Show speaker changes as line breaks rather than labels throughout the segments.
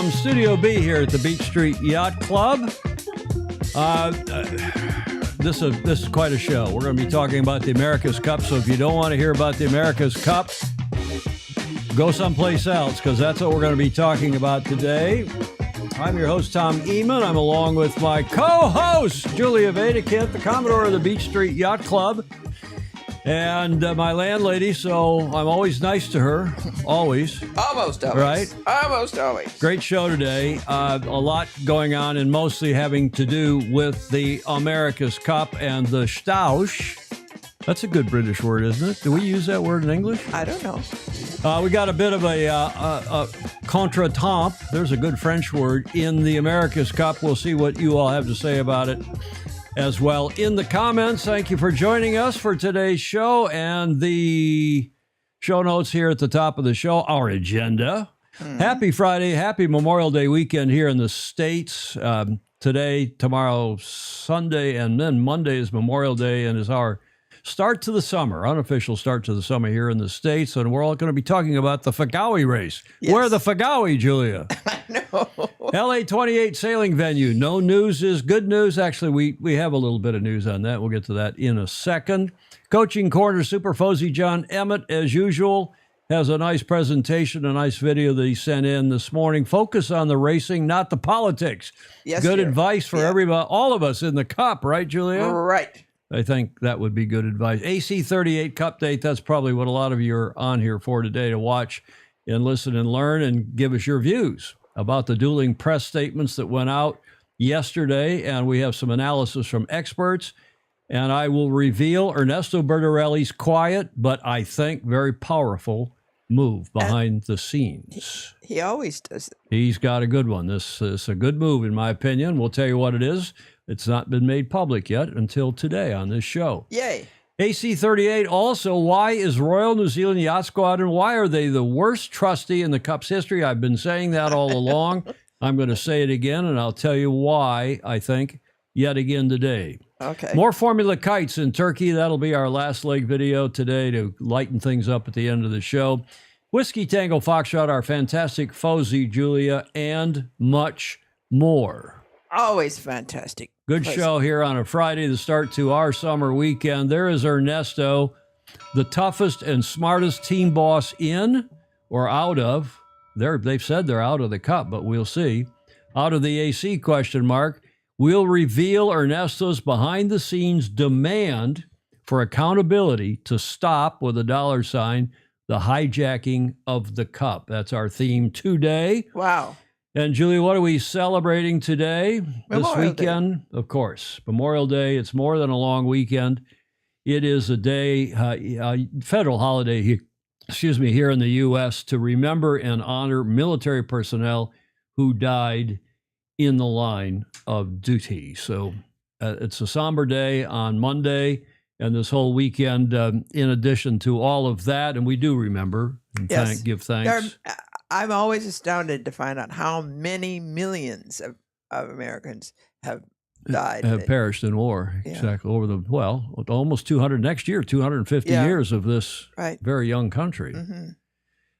from Studio B here at the Beach Street Yacht Club. This is quite a show. We're going to be talking about the America's Cup, so if you don't want to hear about the America's Cup, go someplace else, because that's what we're going to be talking about today. I'm your host, Tom Eamon. I'm along with my co-host, Julia Vadekint, the Commodore of the Beach Street Yacht Club, and my landlady, so I'm always nice to her. Always.
Almost always.
Right?
Almost always.
Great show today. A lot going on, and mostly having to do with the America's Cup and the Stausch. That's a good British word, isn't it? Do we use that word in English?
I don't know.
We got a bit of a contretemps. There's a good French word in the America's Cup. We'll see what you all have to say about it as well in the comments. Thank you for joining us for today's show, and the show notes here at the top of the show, our agenda. Happy Friday, happy Memorial Day weekend here in the States. Today, tomorrow, Sunday, and then Monday is Memorial Day and is our start to the summer, unofficial start to the summer here in the States. And we're all going to be talking about the Fagawi race.
Yes.
Where the Fagawi, Julia?
I know.
LA 28 sailing venue. No news is good news. Actually, we have a little bit of news on that. We'll get to that in a second. Coaching Corner, Super Fozy John Emmett, as usual, has a nice presentation, a nice video that he sent in this morning. Focus on the racing, not the politics.
Yes,
good
dear.
advice for everybody, all of us in the Cup, right, Julia?
Right.
I think that would be good advice. AC 38 Cup date, that's probably what a lot of you are on here for today, to watch and listen and learn and give us your views about the dueling press statements that went out yesterday. And we have some analysis from experts. And I will reveal Ernesto Birdie's quiet, but I think very powerful move behind the scenes.
He always does it.
He's got a good one. This is a good move, in my opinion. We'll tell you what it is. It's not been made public yet until today on this show.
Yay.
AC 38 also, why is Royal New Zealand Yacht Squadron, why are they the worst trustee in the Cup's history? I've been saying that all along. I'm going to say it again, and I'll tell you why, I think, yet again today.
Okay.
More Formula Kites in Turkey. That'll be our last leg video today to lighten things up at the end of the show. Whiskey Tango Foxtrot, our fantastic Fozy, Julia, and much more.
Always fantastic.
Good show here on a Friday, the start to our summer weekend. There is Ernesto, the toughest and smartest team boss in or out of. They've said they're out of the Cup, but we'll see. Out of the AC, question mark. We'll reveal Ernesto's behind-the-scenes demand for accountability to stop, with a $, the hijacking of the Cup. That's our theme today.
Wow.
And Julie, what are we celebrating today?
Memorial
this weekend? Day. Of course, Memorial Day. It's more than a long weekend. It is a day, federal holiday, here in the U.S. to remember and honor military personnel who died in the line of duty. So it's a somber day on Monday, and this whole weekend, in addition to all of that, and we do remember and give thanks.
I'm always astounded to find out how many millions of Americans have died.
Have perished in war. Yeah. Exactly. Almost 200 next year, 250 years of this very young country. Mm-hmm.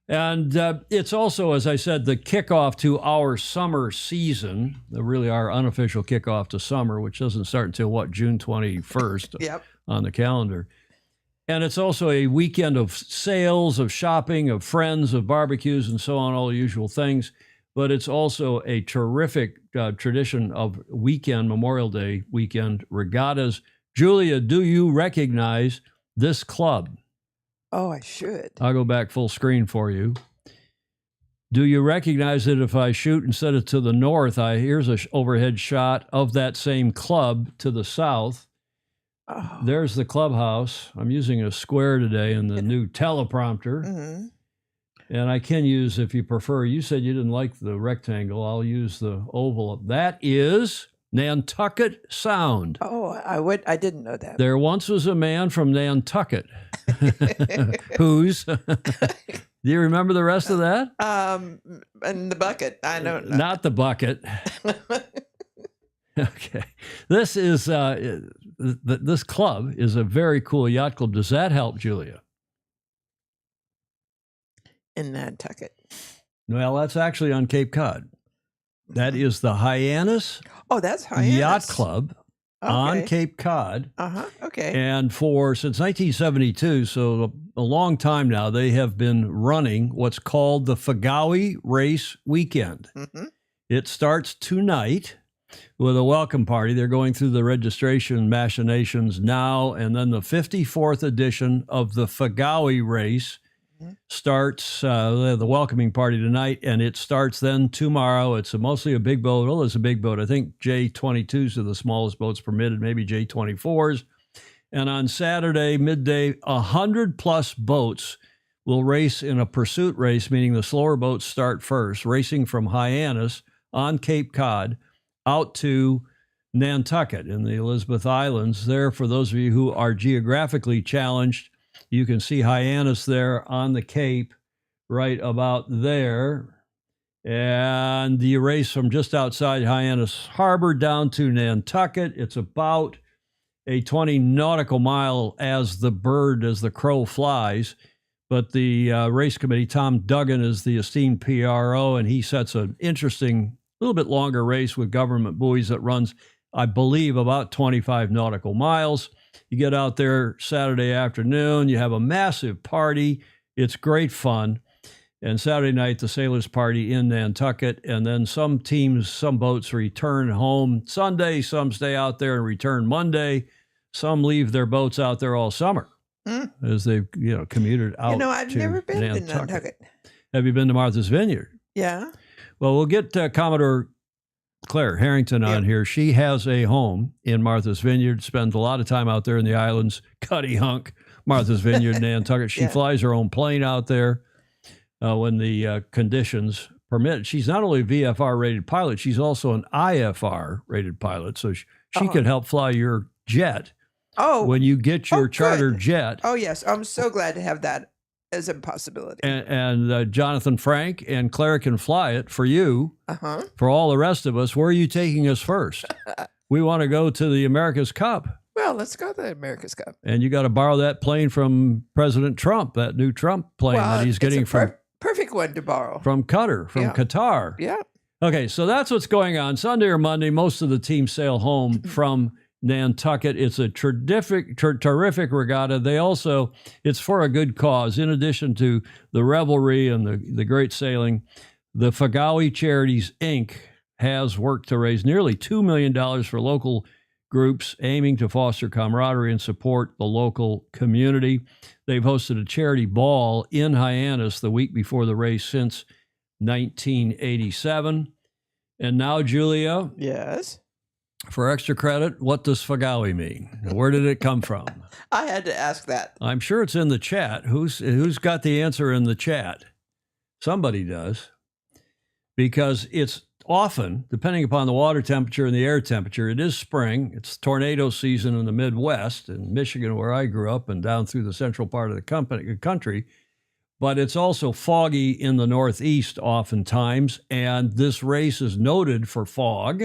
And it's also, as I said, the kickoff to our summer season, really our unofficial kickoff to summer, which doesn't start until, June 21st on the calendar. And it's also a weekend of sales, of shopping, of friends, of barbecues, and so on, all the usual things. But it's also a terrific tradition of Memorial Day weekend regattas. Julia, do you recognize this club?
Oh, I should.
I'll go back full screen for you. Do you recognize it if I shoot, instead of to the north, here's an overhead shot of that same club to the south. Oh. There's the clubhouse. I'm using a square today in the new teleprompter. Mm-hmm. And I can use, if you prefer, you said you didn't like the rectangle, I'll use the oval. That is Nantucket Sound.
Oh, I didn't know that.
There once was a man from Nantucket. Who's? Do you remember the rest of that?
And the bucket. I don't know.
Not the bucket. Okay. This is this club is a very cool yacht club. Does that help, Julia?
In Nantucket.
Well, that's actually on Cape Cod. That is the Hyannis.
Oh, that's Hyannis
Yacht Club on Cape Cod.
Okay.
And since 1972, so a long time now, they have been running what's called the Fagawi Race Weekend. It starts tonight with a welcome party. They're going through the registration machinations now, and then the 54th edition of the Fagawi Race starts, the welcoming party tonight, and it starts then tomorrow. It's mostly a big boat. Well, it's a big boat. I think J22s are the smallest boats permitted, maybe J24s. And on Saturday, midday, 100-plus boats will race in a pursuit race, meaning the slower boats start first, racing from Hyannis on Cape Cod out to Nantucket in the Elizabeth Islands. There, for those of you who are geographically challenged, you can see Hyannis there on the Cape, right about there. And you race from just outside Hyannis Harbor down to Nantucket. It's about a 20 nautical mile as the crow flies. But the race committee, Tom Duggan is the esteemed PRO, and he sets an interesting, little bit longer race with government buoys that runs, I believe, about 25 nautical miles. You get out there Saturday afternoon, you have a massive party. It's great fun. And Saturday night, the sailors party in Nantucket. And then some boats return home Sunday. Some stay out there and return Monday. Some leave their boats out there all summer as they've commuted out.
I've never been to Nantucket.
Have you been to Martha's Vineyard?
Yeah.
Well, we'll get Commodore Claire Harrington on here. She has a home in Martha's Vineyard, spends a lot of time out there in the islands, Cuddy Hunk, Martha's Vineyard, Nantucket. She flies her own plane out there when the conditions permit. She's not only a VFR-rated pilot, she's also an IFR-rated pilot, so she can help fly your jet when you get your charter jet.
Oh, yes. I'm so glad to have that as a possibility.
And Jonathan Frank and Claire can fly it for you. For all the rest of us, where are you taking us first? We want to go to the America's Cup.
Well, let's go to the America's Cup.
And you got to borrow that plane from President Trump, that new Trump plane that he's getting from...
perfect one to borrow.
From Qatar, from Qatar.
Yeah. Okay,
so that's what's going on. Sunday or Monday, most of the teams sail home from Nantucket. It's a terrific regatta. It's for a good cause. In addition to the revelry and the great sailing, the Fagawi Charities, Inc. has worked to raise nearly $2 million for local groups aiming to foster camaraderie and support the local community. They've hosted a charity ball in Hyannis the week before the race since 1987. And now, Julia.
Yes.
For extra credit, what does Fagawi mean? Where did it come from?
I had to ask that.
I'm sure it's in the chat. Who's got the answer in the chat? Somebody does. Because it's often, depending upon the water temperature and the air temperature, it is spring. It's tornado season in the Midwest, in Michigan, where I grew up, and down through the central part of the country. But it's also foggy in the Northeast oftentimes, and this race is noted for fog.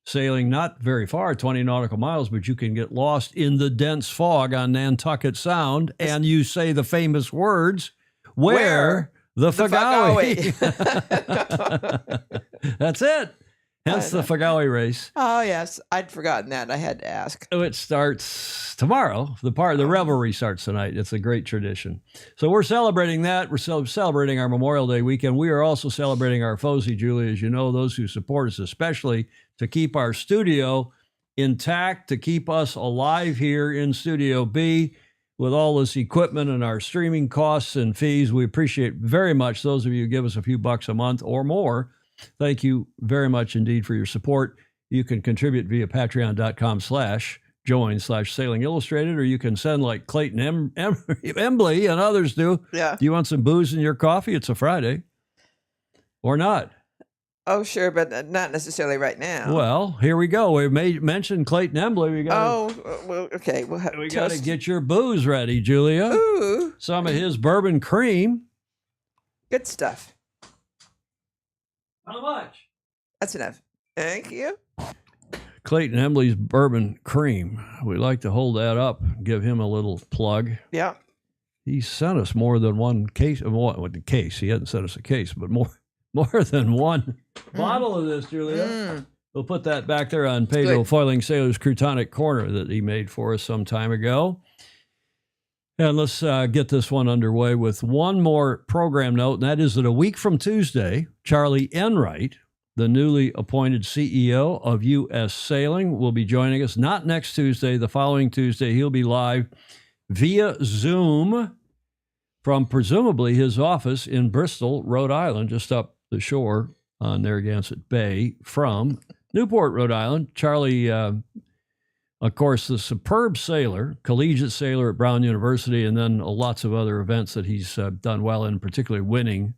Sailing not very far, 20 nautical miles, but you can get lost in the dense fog on Nantucket Sound, and you say the famous words, where the Fagawi. That's it. Hence the Fagawi race.
Oh, yes. I'd forgotten that. I had to ask.
So it starts tomorrow. The revelry starts tonight. It's a great tradition. So we're celebrating that. We're celebrating our Memorial Day weekend. We are also celebrating our FOSI, Julie, as you know, those who support us, especially to keep our studio intact, to keep us alive here in Studio B with all this equipment and our streaming costs and fees. We appreciate very much those of you who give us a few bucks a month or more. Thank you very much indeed for your support. You can contribute via patreon.com/join/Sailing Illustrated, or you can send like Clayton Embley and others do.
Yeah.
Do you want some booze in your coffee? It's a Friday. Or not?
Oh, sure, but not necessarily right now.
Well, here we go. We mentioned Clayton Embley. We got.
Okay.
We got to get your booze ready, Julia.
Ooh.
Some of his bourbon cream.
Good stuff.
How much?
That's enough. Thank you.
Clayton Embley's bourbon cream. We like to hold that up, give him a little plug.
Yeah.
He sent us more than one case. He hadn't sent us a case, but more more than one bottle of this, Julia. We'll put that back there on Pedro Foiling Sailor's Croutonic Corner that he made for us some time ago. And let's get this one underway with one more program note, and that is that a week from Tuesday, Charlie Enright, the newly appointed CEO of U.S. Sailing, will be joining us. Not next Tuesday, the following Tuesday. He'll be live via Zoom from presumably his office in Bristol, Rhode Island, just up the shore on Narragansett Bay from Newport, Rhode Island. Charlie, of course, the superb sailor, collegiate sailor at Brown University, and then lots of other events that he's done well in, particularly winning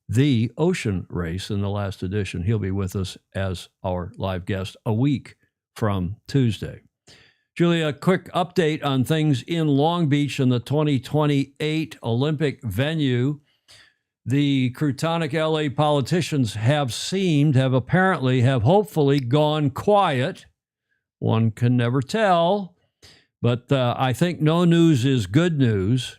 the ocean race in the last edition. He'll be with us as our live guest a week from Tuesday. Julia, a quick update on things in Long Beach in the 2028 Olympic venue. The Croutonic LA politicians have hopefully gone quiet. One can never tell, but I think no news is good news.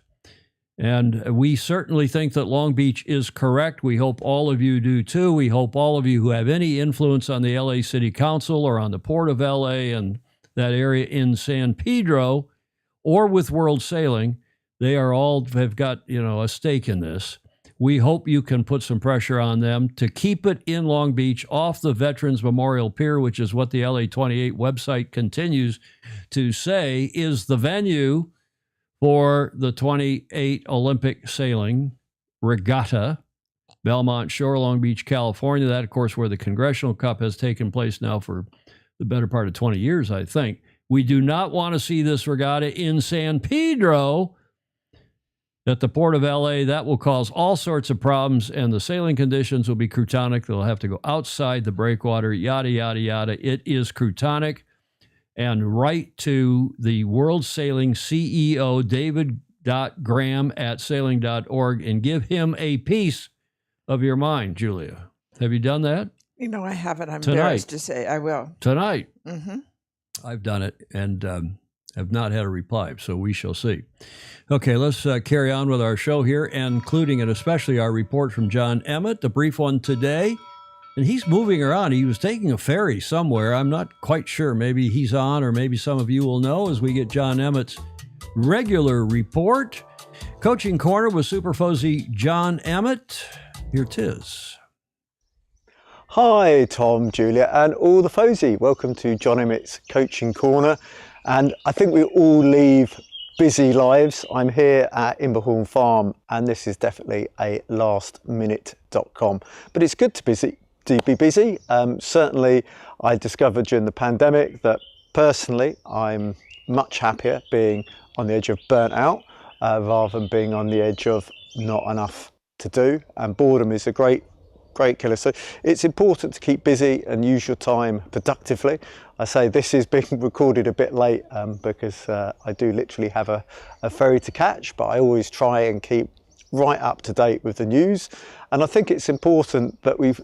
And we certainly think that Long Beach is correct. We hope all of you do too. We hope all of you who have any influence on the LA City Council or on the Port of LA and that area in San Pedro or with World Sailing, they are all have got, a stake in this. We hope you can put some pressure on them to keep it in Long Beach off the Veterans Memorial Pier, which is what the LA 28 website continues to say is the venue for the 28 Olympic Sailing Regatta, Belmont Shore, Long Beach, California. That, of course, where the Congressional Cup has taken place now for the better part of 20 years, I think. We do not want to see this regatta in San Pedro at the Port of LA. That will cause all sorts of problems, and the sailing conditions will be croutonic. They'll have to go outside the breakwater, yada, yada, yada. It is croutonic. And write to the World Sailing CEO, david.graham@sailing.org, and give him a piece of your mind, Julia. Have you done that?
I haven't. I'm embarrassed to say I will.
Tonight. Mm-hmm. I've done it and have not had a reply, so we shall see. Okay, let's carry on with our show here, including and especially our report from John Emmett, the brief one today. And he's moving around. He was taking a ferry somewhere. I'm not quite sure. Maybe he's on, or maybe some of you will know as we get John Emmett's regular report. Coaching Corner with Super Fozy John Emmett. Here 'tis.
Hi, Tom, Julia, and all the Fozy. Welcome to John Emmett's Coaching Corner. And I think we all leave busy lives. I'm here at Imberhorn Farm, and this is definitely a lastminute.com. But it's good to be busy. Certainly, I discovered during the pandemic that personally, I'm much happier being on the edge of burnt out rather than being on the edge of not enough to do. And boredom is a great killer. So it's important to keep busy and use your time productively. I say this is being recorded a bit late because I do literally have a ferry to catch, but I always try and keep right up to date with the news. And I think it's important that we've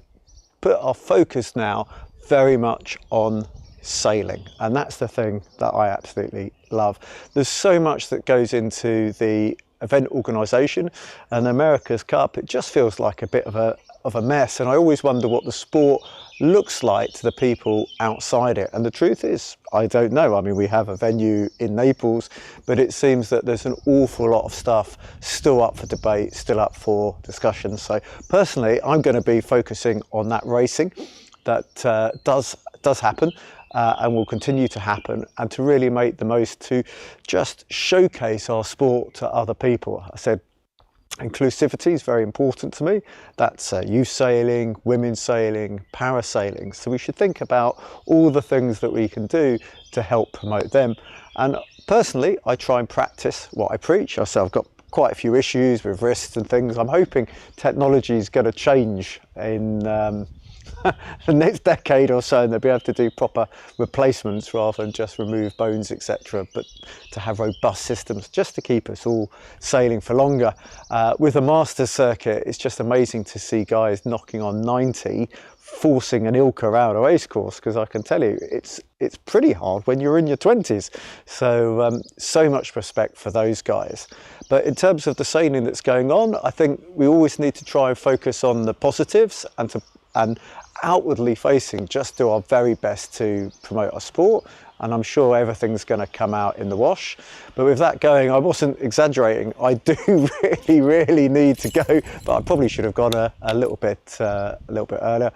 put our focus now very much on sailing, and that's the thing that I absolutely love. There's so much that goes into the event organisation, and America's Cup, it just feels like a bit of a mess, and I always wonder what the sport looks like to the people outside it. And the truth is, I don't know. I mean, we have a venue in Naples, but it seems that there's an awful lot of stuff still up for debate, still up for discussion. So personally, I'm going to be focusing on that racing that does happen and will continue to happen, and to really make the most to just showcase our sport to other people. I said inclusivity is very important to me. That's youth sailing, women's sailing, parasailing. So we should think about all the things that we can do to help promote them. And personally, I try and practice what I preach. I say I've got quite a few issues with wrists and things. I'm hoping technology is going to change in the next decade or so, and they'll be able to do proper replacements rather than just remove bones, etc. But to have robust systems just to keep us all sailing for longer. With the Masters circuit, it's just amazing to see guys knocking on 90, forcing an Ilka out a race course, because I can tell you it's it's pretty hard when you're in your 20s. So so much respect for those guys. But in terms of the sailing that's going on, I think we always need to try and focus on the positives and outwardly facing, just do our very best to promote our sport. And I'm sure everything's going to come out in the wash. But with that going, I wasn't exaggerating. I do really need to go, but I probably should have gone a little bit earlier.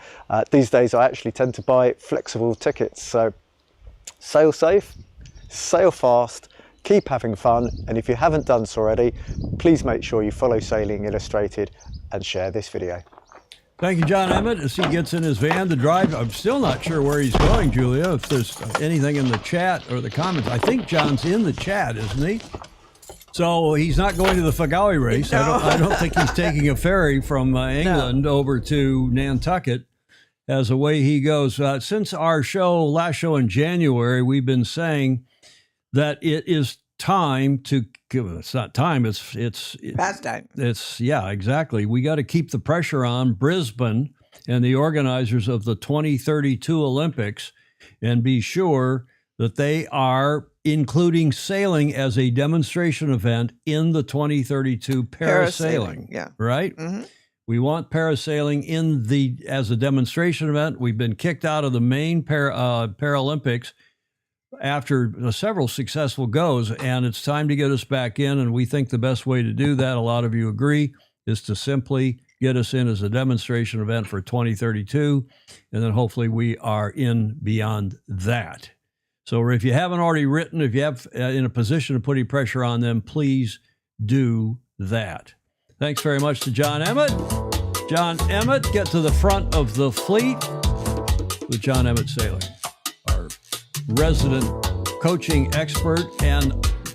These days, I actually tend to buy flexible tickets. So sail safe, sail fast, keep having fun. And if you haven't done so already, please make sure you follow Sailing Illustrated and share this video.
Thank you, John Emmett, as he gets in his van to drive. I'm still not sure where he's going, Julia, if there's anything in the chat or the comments. I think John's in the chat, isn't he? So he's not going to the Fagawi race. No. I don't think he's taking a ferry from England over to Nantucket as away he goes. Since our last show in January, we've been saying that it is time to it's not time, it's
past time.
Yeah, exactly. We got to keep the pressure on Brisbane and the organizers of the 2032 Olympics and be sure that they are including sailing as a demonstration event in the 2032 parasailing.
Yeah.
Right? Mm-hmm. We want parasailing as a demonstration event. We've been kicked out of the main Paralympics after several successful goes, and it's time to get us back in, and we think the best way to do that, a lot of you agree, is to simply get us in as a demonstration event for 2032, and then hopefully we are in beyond that. So if you haven't already written, if you have in a position of putting pressure on them, please do that. Thanks very much to John Emmett. John Emmett, get to the front of the fleet with John Emmett Sailing, our resident coaching expert and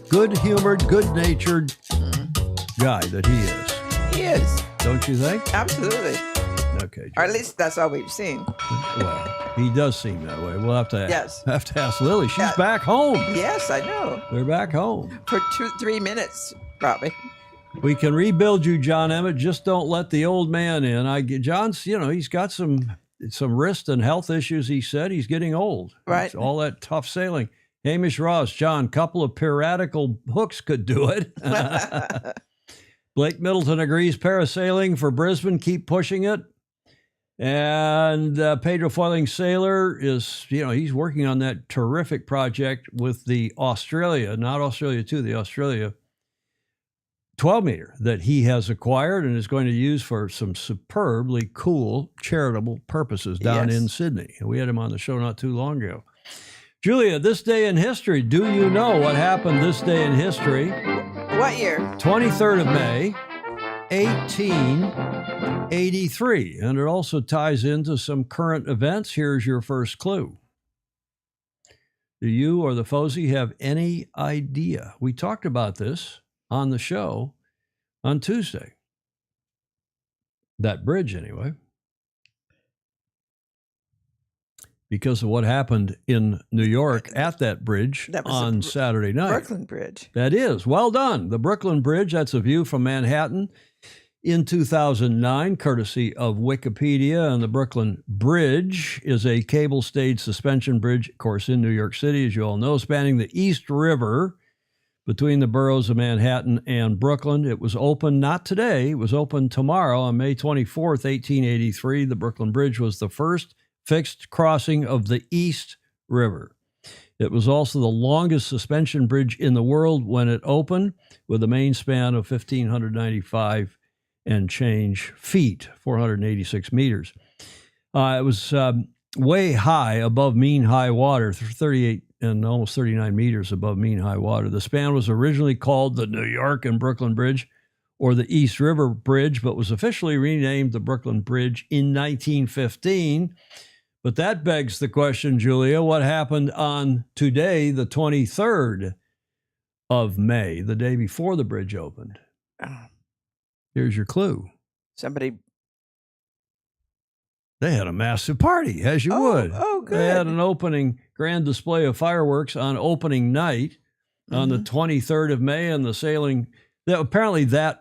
good-humored, good-natured guy that he is.
He is.
Don't you think?
Absolutely.
Okay. John.
Or at least that's all we've seen.
Well, he does seem that way. We'll have to ask Lily. She's back home.
Yes, I know.
They're back home.
For 3 minutes, probably.
We can rebuild you, John Emmett. Just don't let the old man in. John's, he's got some wrist and health issues. He said he's getting old.
Right.
It's all that tough sailing. Hamish Ross, John, couple of piratical hooks could do it. Blake Middleton agrees parasailing for Brisbane. Keep pushing it. And Pedro Foiling Sailor is, he's working on that terrific project with the not Australia 2, the Australia 12-meter that he has acquired and is going to use for some superbly cool charitable purposes down in Sydney. And we had him on the show not too long ago. Julia, this day in history, do you know what happened this day in history?
What year?
23rd of May, 1883. And it also ties into some current events. Here's your first clue. Do you or the Fozy have any idea? We talked about this on the show on Tuesday. That bridge, anyway. Because of what happened in New York at that bridge on Saturday night.
Brooklyn Bridge.
That is. Well done. The Brooklyn Bridge, that's a view from Manhattan in 2009, courtesy of Wikipedia. And the Brooklyn Bridge is a cable-stayed suspension bridge, of course, in New York City, as you all know, spanning the East River between the boroughs of Manhattan and Brooklyn. It was opened not today. It was opened tomorrow on May 24th, 1883. The Brooklyn Bridge was the first fixed crossing of the East River. It was also the longest suspension bridge in the world when it opened, with a main span of 1,595 and change feet, 486 meters. It was way high above mean high water, 38 and almost 39 meters above mean high water. The span was originally called the New York and Brooklyn Bridge, or the East River Bridge, but was officially renamed the Brooklyn Bridge in 1915. But that begs the question, Julia, what happened on today, the 23rd of May, the day before the bridge opened? Here's your clue. They had a massive party, as you would.
Oh, good.
They had an opening grand display of fireworks on opening night on the 23rd of May, and the sailing. Apparently, that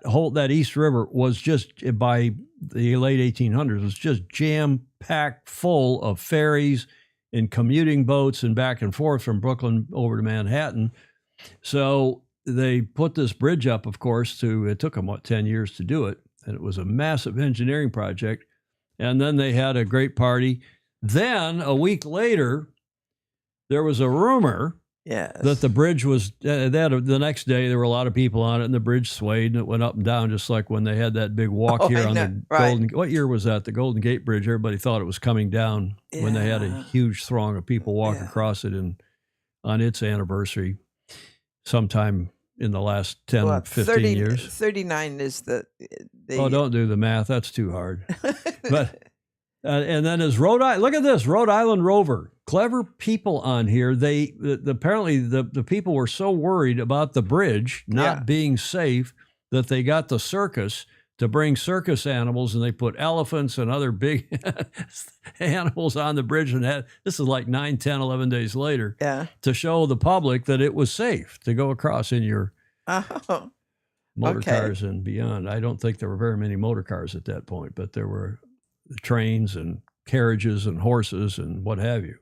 East River was just, by the late 1800s, was just jam-packed full of ferries in commuting boats and back and forth from Brooklyn over to Manhattan. So they put this bridge up, of course, it took them, 10 years to do it. And it was a massive engineering project. And then they had a great party. Then a week later, there was a rumor that the bridge was, the next day there were a lot of people on it and the bridge swayed and it went up and down, just like when they had that big walk here on the Golden, what year was that? The Golden Gate Bridge. Everybody thought it was coming down when they had a huge throng of people walk across it on its anniversary sometime in the last 10, 15 years.
39 is the
Oh, don't do the math. That's too hard. But and then as Rhode Island, look at this, Rhode Island Rover. Clever people on here. Apparently the people were so worried about the bridge not being safe that they got the circus to bring circus animals, and they put elephants and other big animals on the bridge. And this is like 9, 10, 11 days later to show the public that it was safe to go across in your motor cars and beyond. I don't think there were very many motor cars at that point, but there were trains and carriages and horses and what have you.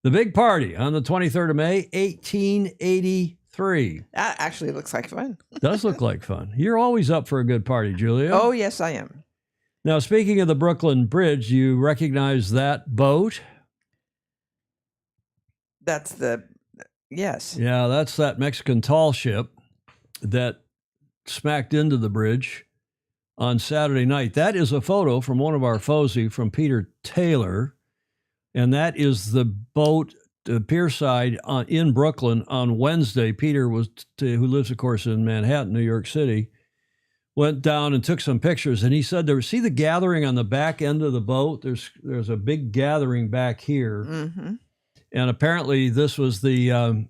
The big party on the 23rd of May, 1883.
That actually looks like fun.
Does look like fun. You're always up for a good party, Julia.
Oh, yes, I am.
Now, speaking of the Brooklyn Bridge, you recognize that boat?
That's yes.
Yeah, that's that Mexican tall ship that smacked into the bridge on Saturday night. That is a photo from one of our FOSI from Peter Taylor, and that is the boat, the pierside in Brooklyn on Wednesday. Peter who lives, of course, in Manhattan, New York City, went down and took some pictures, and he said see the gathering on the back end of the boat? There's a big gathering back here. And apparently this was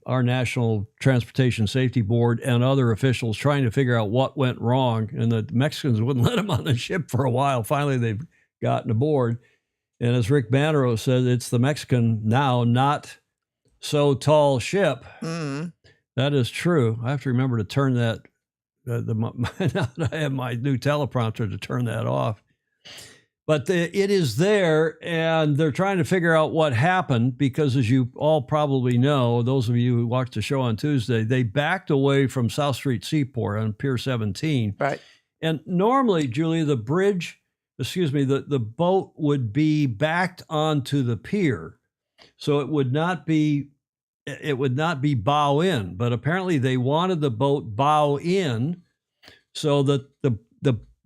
our National Transportation Safety Board and other officials trying to figure out what went wrong. And the Mexicans wouldn't let them on the ship for a while. Finally, they've gotten aboard. And as Rick Bannerow said, it's the Mexican now not so tall ship. That is true. I have to remember to turn that, now that I have my new teleprompter, to turn that off. But it is there, and they're trying to figure out what happened because, as you all probably know, those of you who watched the show on Tuesday, they backed away from South Street Seaport on Pier 17.
Right.
And normally, Julie, the boat would be backed onto the pier, so it would not be bow in. But apparently, they wanted the boat bow in so that the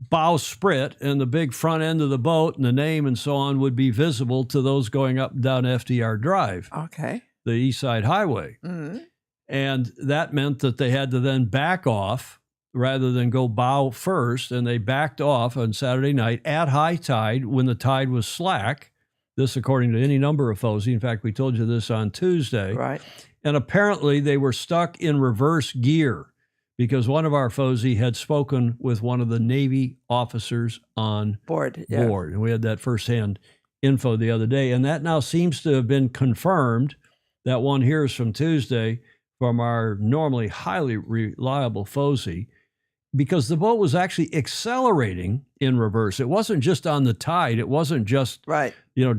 bow sprit and the big front end of the boat and the name and so on would be visible to those going up and down FDR Drive, the East Side Highway. And that meant that they had to then back off rather than go bow first, and they backed off on Saturday night at high tide when the tide was slack. This according to any number of FOSI. In fact, we told you this on Tuesday.
Right.
And apparently they were stuck in reverse gear, because one of our FOSI had spoken with one of the Navy officers on board. And we had that firsthand info the other day. And that now seems to have been confirmed. That one here is from Tuesday from our normally highly reliable FOSI, because the boat was actually accelerating in reverse. It wasn't just on the tide. It wasn't just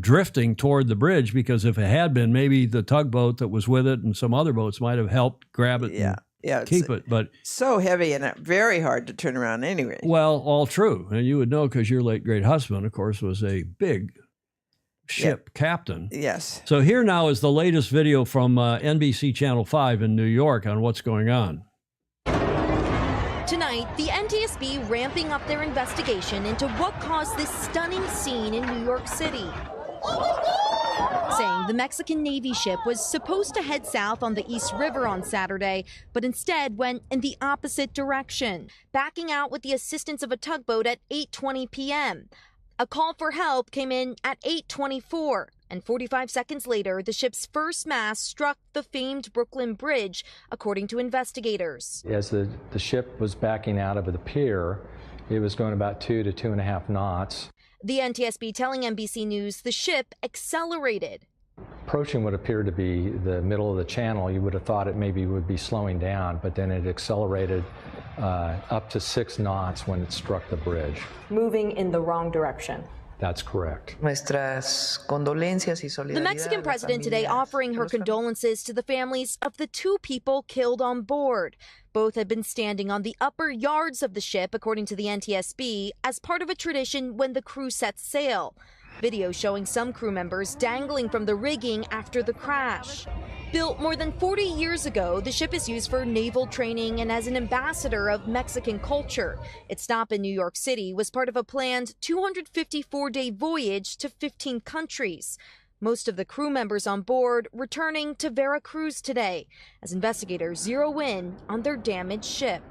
drifting toward the bridge, because if it had been, maybe the tugboat that was with it and some other boats might have helped grab it and keep it. But
so heavy and very hard to turn around anyway.
Well, all true. And you would know, because your late great husband, of course, was a big ship captain.
Yes.
So here now is the latest video from NBC Channel 5 in New York on what's going on.
Tonight, the NTSB ramping up their investigation into what caused this stunning scene in New York City. Saying the Mexican Navy ship was supposed to head south on the East River on Saturday, but instead went in the opposite direction, backing out with the assistance of a tugboat at 8:20 p.m. A call for help came in at 8:24, and 45 seconds later, the ship's first mast struck the famed Brooklyn Bridge, according to investigators.
As the ship was backing out of the pier, it was going about 2 to 2.5 knots.
The NTSB telling NBC News the ship accelerated.
Approaching what appeared to be the middle of the channel, you would have thought it maybe would be slowing down, but then it accelerated up to 6 knots when it struck the bridge.
Moving in the wrong direction.
That's correct.
Nuestras condolencias y solidaridad.
The Mexican president today offering her condolences to the families of the 2 people killed on board. Both had been standing on the upper yards of the ship, according to the NTSB, as part of a tradition when the crew sets sail. Video showing some crew members dangling from the rigging after the crash. Built more than 40 years ago, the ship is used for naval training and as an ambassador of Mexican culture. Its stop in New York City was part of a planned 254-day voyage to 15 countries. Most of the crew members on board returning to Veracruz today, as investigators zero in on their damaged ship.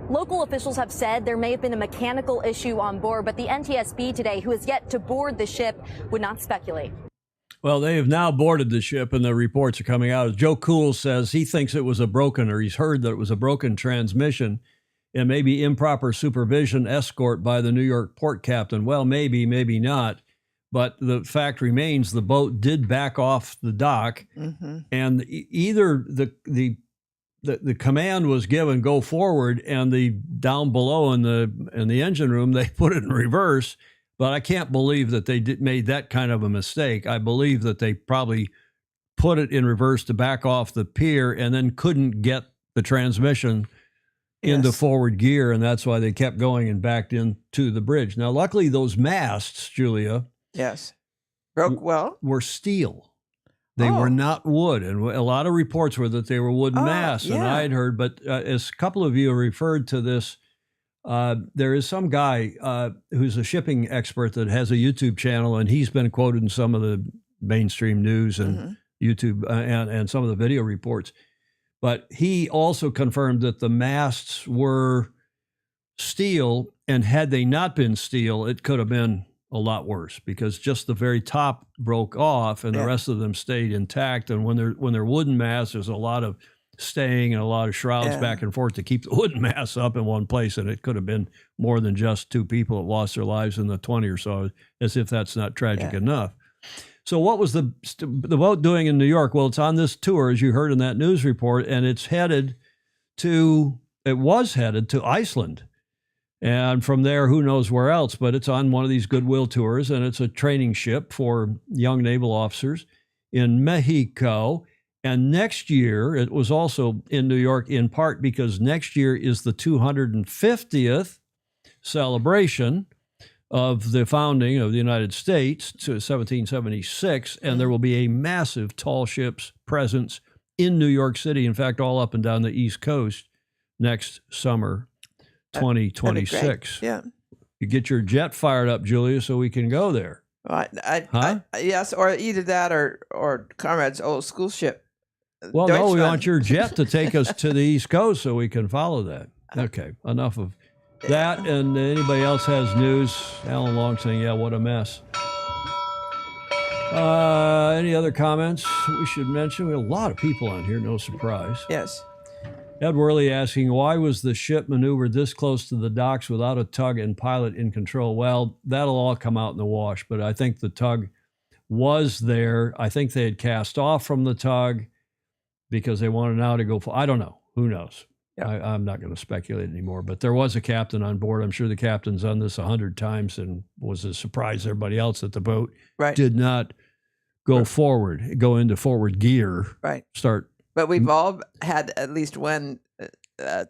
Local officials have said there may have been a mechanical issue on board, but the NTSB today, who has yet to board the ship, would not speculate.
Well, they have now boarded the ship, and the reports are coming out. Joe Cool says he thinks it was a broken, or he's heard that it was a broken transmission and maybe improper supervision escort by the New York port captain. Well, maybe, maybe not. But the fact remains the boat did back off the dock, and either the command was given, go forward, and the down below in the engine room, they put it in reverse. But I can't believe that they made that kind of a mistake. I believe that they probably put it in reverse to back off the pier and then couldn't get the transmission into forward gear, and that's why they kept going and backed into the bridge. Now, luckily, those masts, Julia, were steel. They were not wood, and a lot of reports were that they were wooden masts, and I had heard, but as a couple of you referred to this, there is some guy who's a shipping expert that has a YouTube channel, and he's been quoted in some of the mainstream news and YouTube and some of the video reports. But he also confirmed that the masts were steel, and had they not been steel, it could have been a lot worse, because just the very top broke off and the rest of them stayed intact. And when they're wooden masts, there's a lot of staying and a lot of shrouds back and forth to keep the wooden masts up in one place. And it could have been more than just 2 people that lost their lives in the 20 or so, as if that's not tragic enough. So what was the boat doing in New York? Well, it's on this tour, as you heard in that news report, and it was headed to Iceland. And from there, who knows where else, but it's on one of these goodwill tours, and it's a training ship for young naval officers in Mexico. And next year, it was also in New York, in part because next year is the 250th celebration of the founding of the United States, to 1776, and there will be a massive tall ships presence in New York City, in fact, all up and down the East Coast next summer. 2026. You get your jet fired up, Julia, so we can go there.
Yes, or either that or Conrad's old school ship.
Well, no, we want your jet to take us to the East Coast so we can follow that. Okay, enough of that. And anybody else has news? Alan Long saying, yeah, what a mess. Any other comments we should mention? We have a lot of people on here, no surprise.
Yes.
Ed Worley asking, why was the ship maneuvered this close to the docks without a tug and pilot in control? Well, that'll all come out in the wash, but I think the tug was there. I think they had cast off from the tug because they wanted now to go. I don't know. Who knows? Yeah. I'm not going to speculate anymore, but there was a captain on board. I'm sure the captain's done this 100 times and was as surprised as everybody else that the boat did not go forward, go into forward gear, start.
But we've all had at least one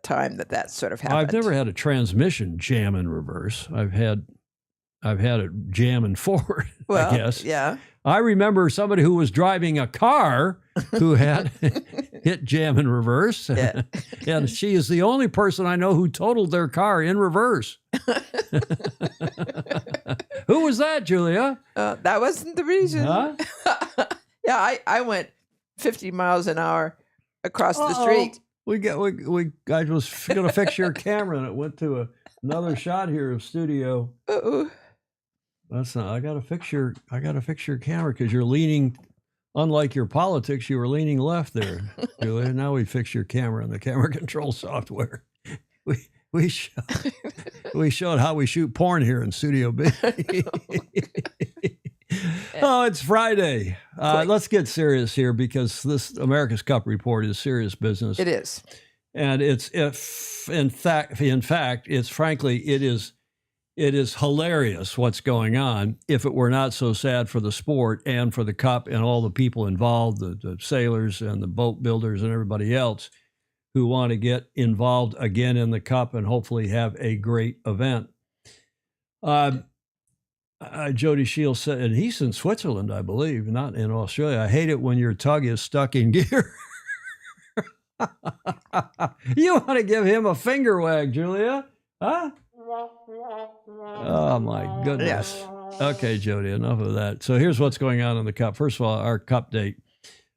time that sort of happened.
I've never had a transmission jam in reverse. I've had it jam in forward, I guess.
Yeah.
I remember somebody who was driving a car who had hit jam in reverse. Yeah. And she is the only person I know who totaled their car in reverse. Who was that, Julia?
That wasn't the reason. Huh? Yeah, I went 50 miles an hour across the street.
I was going to fix your camera, and it went to another shot here of studio. That's not. I got to fix your camera because you're leaning. Unlike your politics, you were leaning left there, Julia. Now we fix your camera in the camera control software. We showed how we shoot porn here in Studio B. Oh, it's Friday. Let's get serious here because this America's Cup report is serious business.
It is.
And it is It is hilarious what's going on if it were not so sad for the sport and for the Cup and all the people involved, the sailors and the boat builders and everybody else who want to get involved again in the Cup and hopefully have a great event. Jody Shields said, and he's in Switzerland, I believe, not in Australia. I hate it when your tug is stuck in gear. You want to give him a finger wag, Julia? Huh? Oh, my goodness.
Yes.
Okay, Jody, enough of that. So here's what's going on in the Cup. First of all, our Cup date.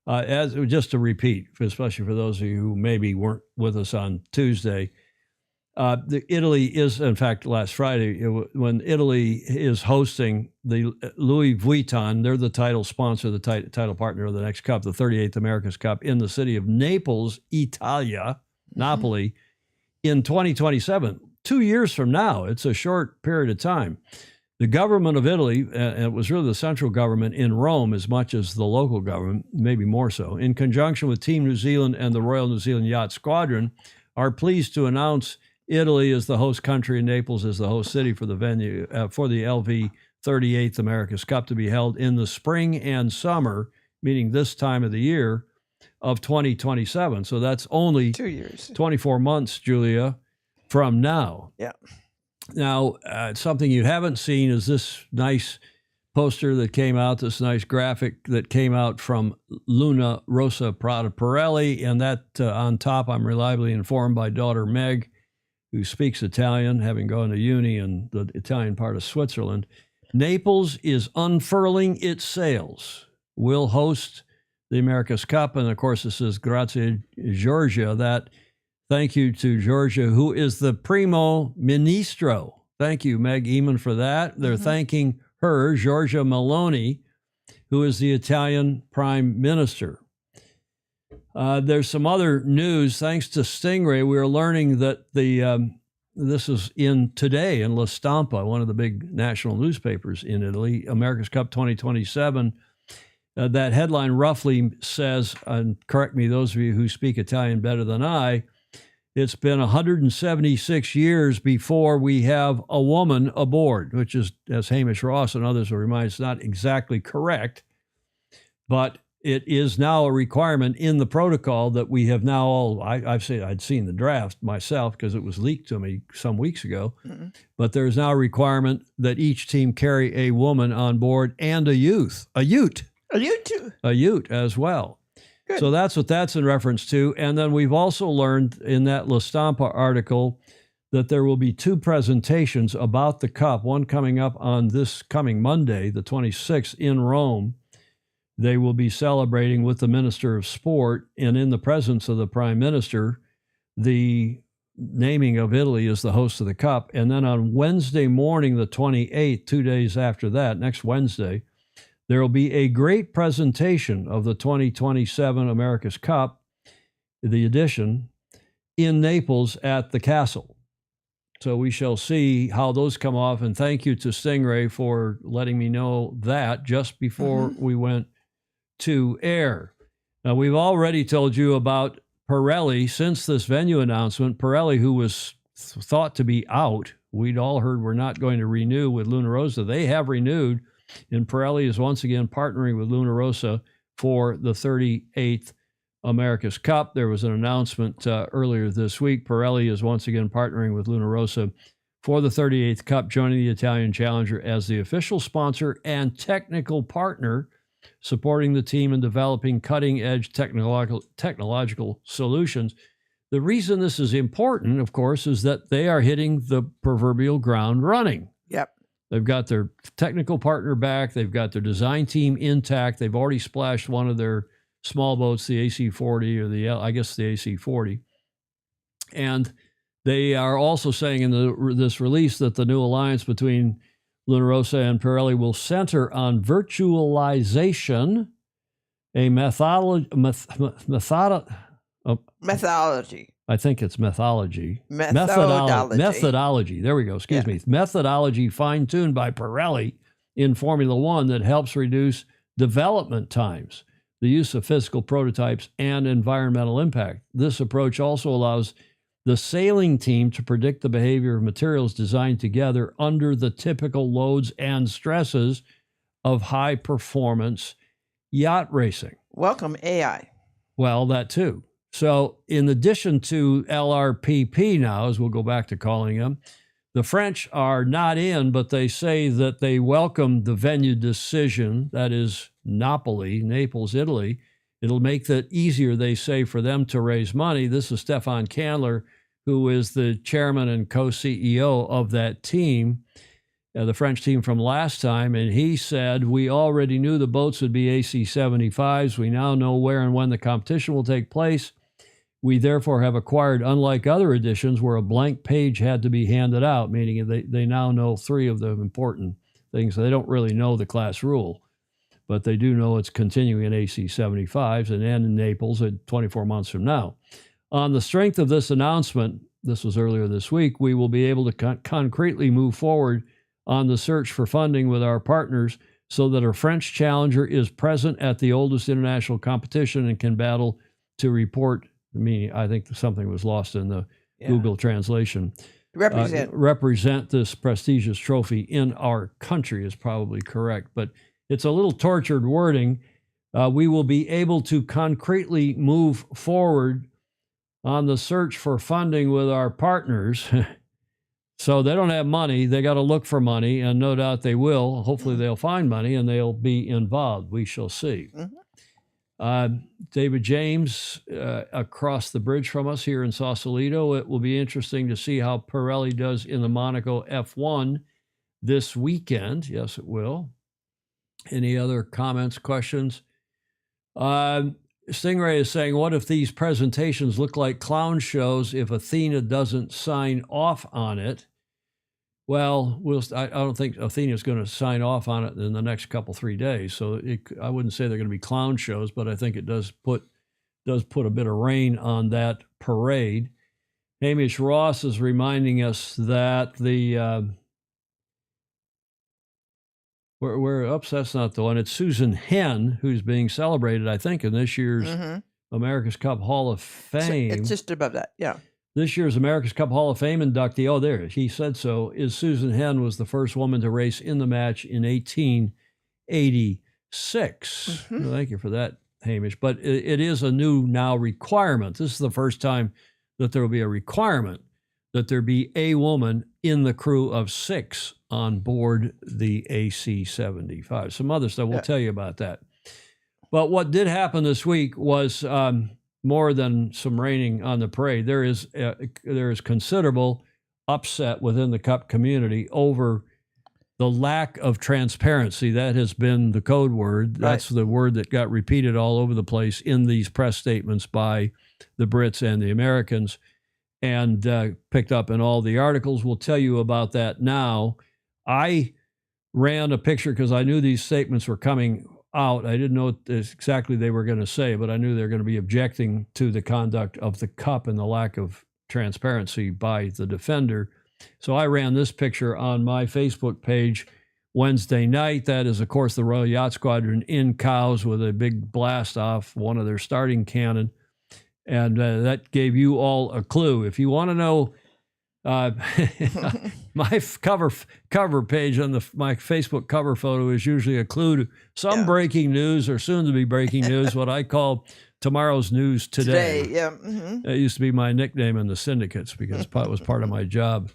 Just to repeat, especially for those of you who maybe weren't with us on Tuesday, Italy is, in fact, last Friday, when Italy is hosting the Louis Vuitton, they're the title sponsor, the title partner of the next Cup, the 38th America's Cup, in the city of Naples, Italia, Napoli, in 2027. 2 years from now. It's a short period of time. The government of Italy, and it was really the central government in Rome as much as the local government, maybe more so, in conjunction with Team New Zealand and the Royal New Zealand Yacht Squadron, are pleased to announce Italy as the host country and Naples as the host city for the venue for the LV 38th America's Cup to be held in the spring and summer, meaning this time of the year, of 2027. So that's only
2 years,
24 months, Julia, from now.
Yeah.
Now, something you haven't seen is this nice poster that came out, this nice graphic that came out from Luna Rossa Prada Pirelli, and that on top, I'm reliably informed by daughter Meg, who speaks Italian, having gone to uni in the Italian part of Switzerland. Naples is unfurling its sails. We'll host the America's Cup, and of course, this is Grazie Giorgia, that thank you to Georgia, who is the primo ministro. Thank you, Meg Eamon, for that. They're thanking her, Giorgia Meloni, who is the Italian prime minister. There's some other news. Thanks to Stingray, we are learning that this is in today in La Stampa, one of the big national newspapers in Italy, America's Cup 2027. That headline roughly says, and correct me those of you who speak Italian better than I, it's been 176 years before we have a woman aboard, which is, as Hamish Ross and others will remind us, not exactly correct, but it is now a requirement in the protocol that we have now all, I'd seen the draft myself because it was leaked to me some weeks ago, but there's now a requirement that each team carry a woman on board and a ute as well. Good. So that's what that's in reference to. And then we've also learned in that La Stampa article that there will be two presentations about the Cup, one coming up on this coming Monday, the 26th, in Rome. They will be celebrating with the Minister of Sport and in the presence of the Prime Minister, the naming of Italy as the host of the Cup. And then on Wednesday morning, the 28th, 2 days after that, next Wednesday, there will be a great presentation of the 2027 America's Cup, the edition, in Naples at the Castle. So we shall see how those come off. And thank you to Stingray for letting me know that just before we went to air. Now, we've already told you about Pirelli since this venue announcement. Pirelli, who was thought to be out, we'd all heard we're not going to renew with Luna Rossa. They have renewed. And Pirelli is once again partnering with Luna Rossa for the 38th America's Cup. There was an announcement earlier this week. Pirelli is once again partnering with Luna Rossa for the 38th Cup, joining the Italian Challenger as the official sponsor and technical partner, supporting the team in developing cutting-edge technological solutions. The reason this is important, of course, is that they are hitting the proverbial ground running.
Yep.
They've got their technical partner back. They've got their design team intact. They've already splashed one of their small boats, the AC-40 or the AC-40. And they are also saying in this release that the new alliance between Luna Rossa and Pirelli will center on virtualization, a methodology. I think it's methodology. Methodology. There we go. Excuse me. Methodology fine-tuned by Pirelli in Formula One that helps reduce development times, the use of physical prototypes, and environmental impact. This approach also allows the sailing team to predict the behavior of materials designed together under the typical loads and stresses of high-performance yacht racing.
Welcome, AI.
Well, that too. So in addition to LRPP now, as we'll go back to calling them, the French are not in, but they say that they welcome the Vineyard decision, that is Naples, Italy. It'll make it easier, they say, for them to raise money. This is Stefan Candler, who is the chairman and co-CEO of that team, the French team from last time, and he said, we already knew the boats would be AC-75s. We now know where and when the competition will take place. We therefore have acquired, unlike other editions where a blank page had to be handed out, meaning they now know 3 of the important things. They don't really know the class rule, but they do know it's continuing in AC-75s and in Naples at 24 months from now. On the strength of this announcement, this was earlier this week, we will be able to concretely move forward on the search for funding with our partners so that a French challenger is present at the oldest international competition and can battle to report. I think something was lost in the Google translation. Represent this prestigious trophy in our country is probably correct, but it's a little tortured wording. We will be able to concretely move forward on the search for funding with our partners. So they don't have money. They got to look for money, and no doubt they will. Hopefully they'll find money and they'll be involved. We shall see. David James across the bridge from us here in Sausalito. It will be interesting to see how Pirelli does in the Monaco F1 this weekend. Yes, it will. Any other comments, questions? Stingray is saying, what if these presentations look like clown shows if Athena doesn't sign off on it? Well, I don't think Athena's going to sign off on it in the next 3 days. So I wouldn't say they're going to be clown shows, but I think it does put a bit of rain on that parade. Hamish Ross is reminding us that that's not the one. It's Susan Henn who's being celebrated, I think, in this year's America's Cup Hall of Fame.
It's just above that, yeah.
This year's America's Cup Hall of Fame inductee, there, he said so, is Susan Henn, was the first woman to race in the match in 1886. Well, thank you for that, Hamish. But it is a new now requirement. This is the first time that there will be a requirement that there be a woman in the crew of 6 on board the AC-75. Some other stuff, we'll tell you about that. But what did happen this week was more than some raining on the parade. There is considerable upset within the Cup community over the lack of transparency. That has been the code word. That's the word that got repeated all over the place in these press statements by the Brits and the Americans, and picked up in all the articles. We'll tell you about that now. I ran a picture because I knew these statements were coming out. I didn't know what exactly they were going to say, but I knew they were going to be objecting to the conduct of the Cup and the lack of transparency by the defender. So I ran this picture on my Facebook page Wednesday night. That is, of course, the Royal Yacht Squadron in Cowes with a big blast off one of their starting cannon. And that gave you all a clue. If you want to know, my cover page on my Facebook cover photo is usually a clue to some breaking news or soon to be breaking news, what I call tomorrow's news today. That used to be my nickname in the syndicates because it was part of my job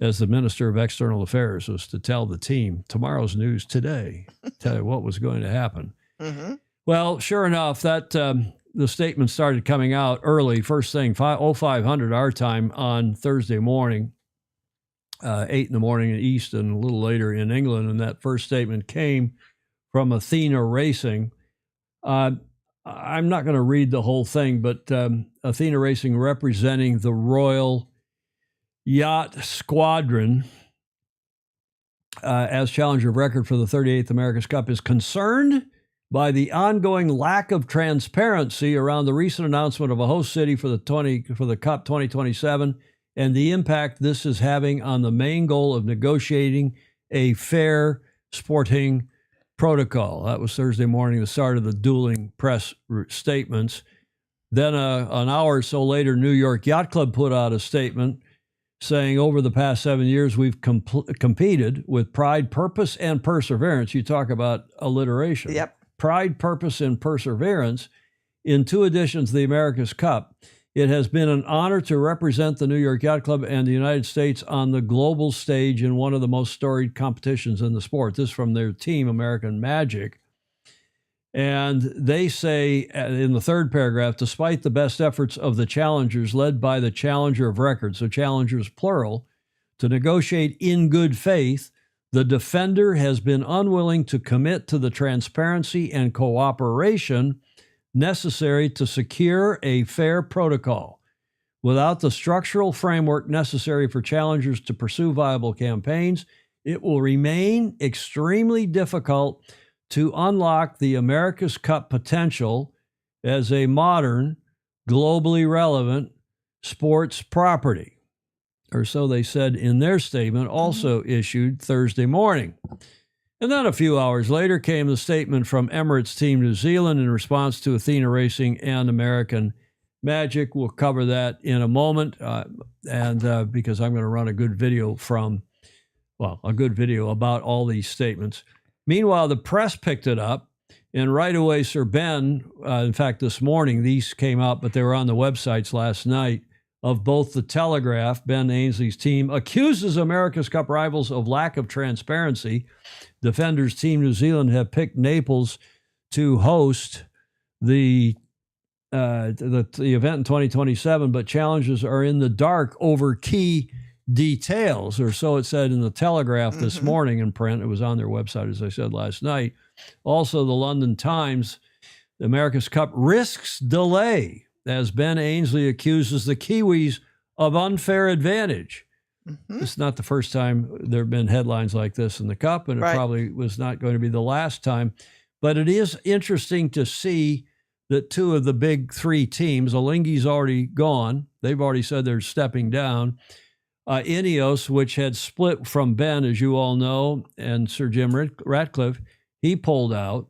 as the Minister of External Affairs, was to tell the team tomorrow's news today, tell you what was going to happen. Well, sure enough, that the statement started coming out early, first thing, 0500 our time on Thursday morning, 8 in the morning in East and a little later in England. And that first statement came from Athena Racing. I'm not going to read the whole thing, but Athena Racing, representing the Royal Yacht Squadron as challenger of record for the 38th America's Cup, is concerned by the ongoing lack of transparency around the recent announcement of a host city for the Cup 2027 and the impact this is having on the main goal of negotiating a fair sporting protocol. That was Thursday morning, the start of the dueling press statements. Then an hour or so later, New York Yacht Club put out a statement saying over the past 7 years, we've competed with pride, purpose, and perseverance. You talk about alliteration.
Yep.
Pride, purpose, and perseverance in 2 editions of the America's Cup. It has been an honor to represent the New York Yacht Club and the United States on the global stage in one of the most storied competitions in the sport. This from their team, American Magic. And they say in the 3rd paragraph, despite the best efforts of the challengers led by the challenger of record, so challengers plural, to negotiate in good faith, the defender has been unwilling to commit to the transparency and cooperation necessary to secure a fair protocol. Without the structural framework necessary for challengers to pursue viable campaigns, it will remain extremely difficult to unlock the America's Cup potential as a modern, globally relevant sports property. Or so they said in their statement, also issued Thursday morning. And then a few hours later came the statement from Emirates Team New Zealand in response to Athena Racing and American Magic. We'll cover that in a moment, because I'm going to run a good video about all these statements. Meanwhile, the press picked it up, and right away, Sir Ben, in fact, this morning, these came out, but they were on the websites last night, of both the Telegraph, Ben Ainslie's team, accuses America's Cup rivals of lack of transparency. Defenders Team New Zealand have picked Naples to host the event in 2027, but challengers are in the dark over key details, or so it said in the Telegraph this morning in print. It was on their website, as I said last night. Also, the London Times, the America's Cup risks delay as Ben Ainslie accuses the Kiwis of unfair advantage. It's not the first time there have been headlines like this in the Cup, and it probably was not going to be the last time. But it is interesting to see that 2 of the big 3 teams, Olingi's already gone. They've already said they're stepping down. Ineos, which had split from Ben, as you all know, and Sir Jim Ratcliffe, he pulled out.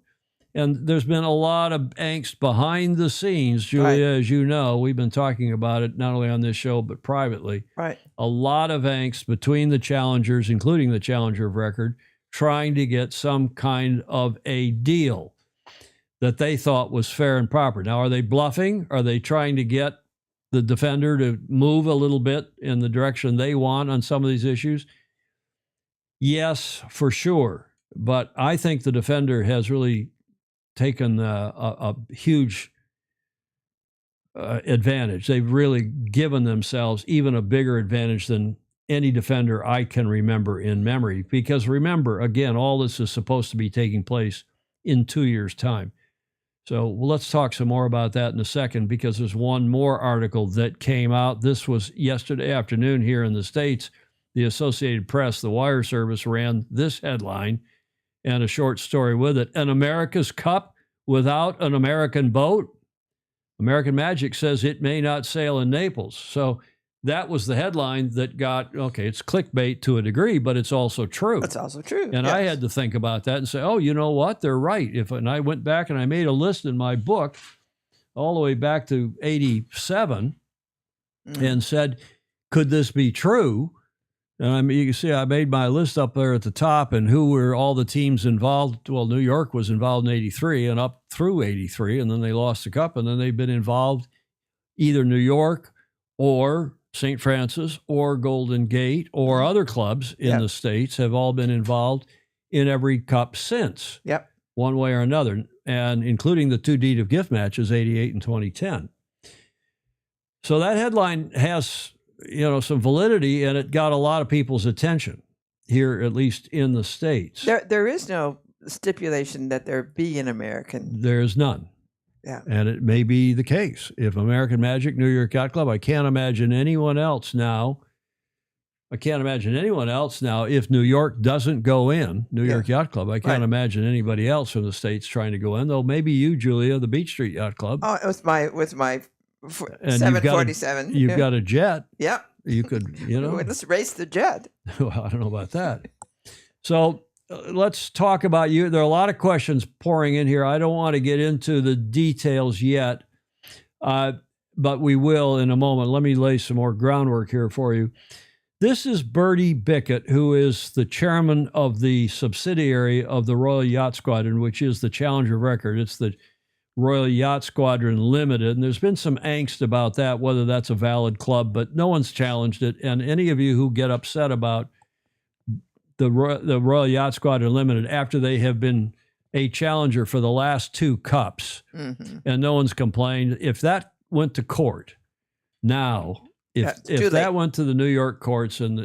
And there's been a lot of angst behind the scenes, Julia, as you know. We've been talking about it not only on this show, but privately. Right. A lot of angst between the challengers, including the challenger of record, trying to get some kind of a deal that they thought was fair and proper. Now, are they bluffing? Are they trying to get the defender to move a little bit in the direction they want on some of these issues? Yes, for sure. But I think the defender has really taken a huge advantage. They've really given themselves even a bigger advantage than any defender I can remember in memory. Because remember, again, all this is supposed to be taking place in 2 years' time. So let's talk some more about that in a second, because there's one more article that came out. This was yesterday afternoon here in the States. The Associated Press, the wire service, ran this headline and a short story with it. An America's Cup without an American boat? American Magic says it may not sail in Naples. So that was the headline that got, okay, it's clickbait to a degree, but it's also true.
It's also true.
And I had to think about that and say, oh, you know what? They're right. And I went back and I made a list in my book all the way back to 87 and said, could this be true? And I mean, you can see I made my list up there at the top, and who were all the teams involved. Well, New York was involved in 83 and up through 83, and then they lost the Cup, and then they've been involved either New York or St. Francis or Golden Gate or other clubs in the States have all been involved in every Cup since, one way or another, and including the 2 deed of gift matches, 88 and 2010. So that headline has, some validity, and it got a lot of people's attention here, at least in the States.
There is no stipulation that there be an American.
There's none.
Yeah.
And it may be the case. If American Magic, New York Yacht Club, I can't imagine anyone else now. If New York doesn't go in, New York Yacht Club, I can't imagine anybody else from the States trying to go in, though maybe you, Julia, the Beach Street Yacht Club.
Oh, it was with my 747.
You've got a jet.
Yep.
You could,
Let's race the jet.
Well, I don't know about that. So let's talk about you. There are a lot of questions pouring in here. I don't want to get into the details yet But we will in a moment. Let me lay some more groundwork here for you. This is Birdie Bickett, who is the chairman of the subsidiary of the Royal Yacht Squadron, which is the Challenger record. It's the Royal Yacht Squadron Limited, and there's been some angst about that, whether that's a valid club, but no one's challenged it. And any of you who get upset about the Royal Yacht Squadron Limited after they have been a challenger for the last 2 cups, and no one's complained, if that went to court now, if that went to the New York courts, and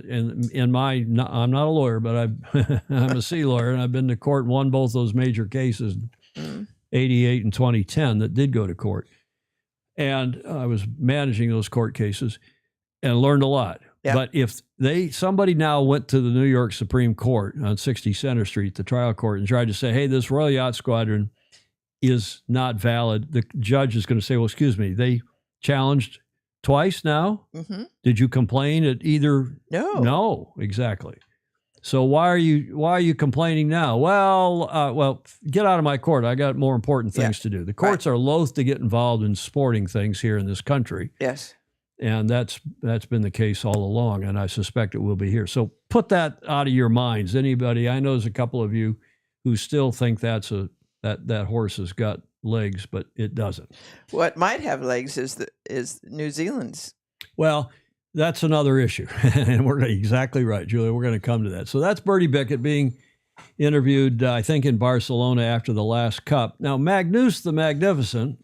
I'm not a lawyer, but I'm a sea lawyer, and I've been to court and won both those major cases, 88 and 2010, that did go to court. And I was managing those court cases and learned a lot. Yeah. But if somebody now went to the New York Supreme Court on 60 Center Street, the trial court, and tried to say, hey, this Royal Yacht Squadron is not valid, the judge is going to say, well, excuse me, they challenged twice now? Did you complain at either? No, exactly. So why are you complaining now? Well, get out of my court. I got more important things to do. The courts are loath to get involved in sporting things here in this country.
Yes. And
that's been the case all along, and I suspect it will be here. So put that out of your minds. Anybody, I know there's a couple of you who still think that horse has got legs, but it doesn't.
What might have legs is New Zealand's.
Well, that's another issue, and we're exactly right, Julia. We're going to come to that. So that's Birdie Bickett being interviewed, I think, in Barcelona after the last cup. Now, Magnus the Magnificent,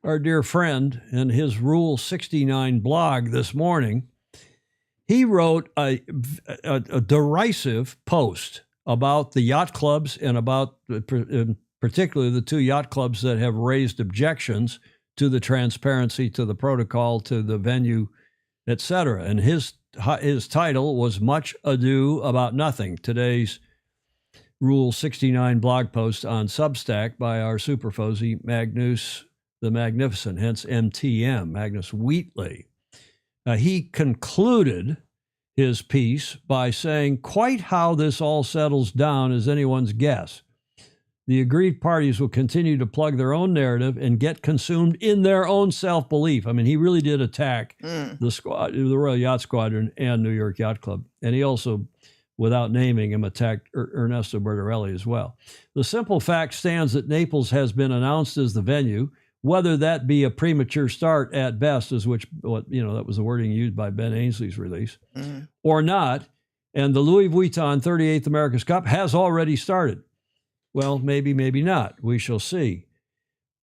our dear friend, in his Rule 69 blog this morning, he wrote a derisive post about the yacht clubs and about particularly the 2 yacht clubs that have raised objections to the transparency, to the protocol, to the venue, etc. And his title was Much Ado About Nothing, today's Rule 69 blog post on Substack by our superfozy Magnus the Magnificent, hence MTM, Magnus Wheatley. He concluded his piece by saying, quite how this all settles down is anyone's guess. The aggrieved parties will continue to plug their own narrative and get consumed in their own self-belief. I mean, he really did attack the Royal Yacht Squadron and New York Yacht Club. And he also, without naming him, attacked Ernesto Birdie as well. The simple fact stands that Naples has been announced as the venue, whether that be a premature start at best, that was the wording used by Ben Ainslie's release, or not. And the Louis Vuitton 38th America's Cup has already started. Well, maybe, maybe not. We shall see.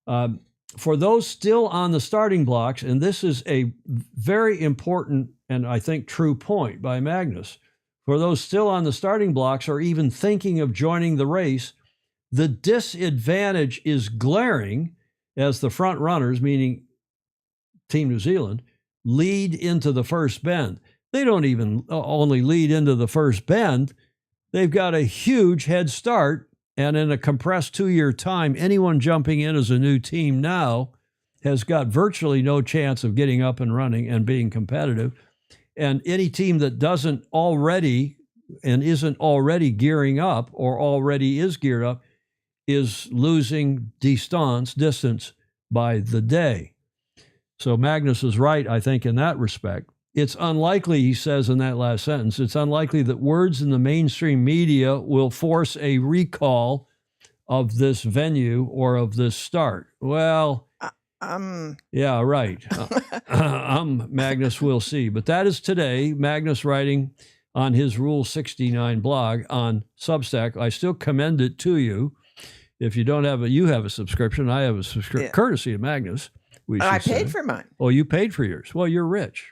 For those still on the starting blocks, and this is a very important and I think true point by Magnus, for those still on the starting blocks or even thinking of joining the race, the disadvantage is glaring as the front runners, meaning Team New Zealand, lead into the first bend. They don't even only lead into the first bend. They've got a huge head start. And in a compressed 2-year time, anyone jumping in as a new team now has got virtually no chance of getting up and running and being competitive. And any team that doesn't already and isn't already gearing up or already is geared up is losing distance by the day. So Magnus is right, I think, in that respect. It's unlikely, he says in that last sentence, it's unlikely that words in the mainstream media will force a recall of this venue or of this start. Well, yeah, right. Magnus, we'll see. But that is today, Magnus writing on his Rule 69 blog on Substack. I still commend it to you. If you don't have you have a subscription. I have a subscription, courtesy of Magnus.
I paid for mine.
Oh, you paid for yours. Well, you're rich.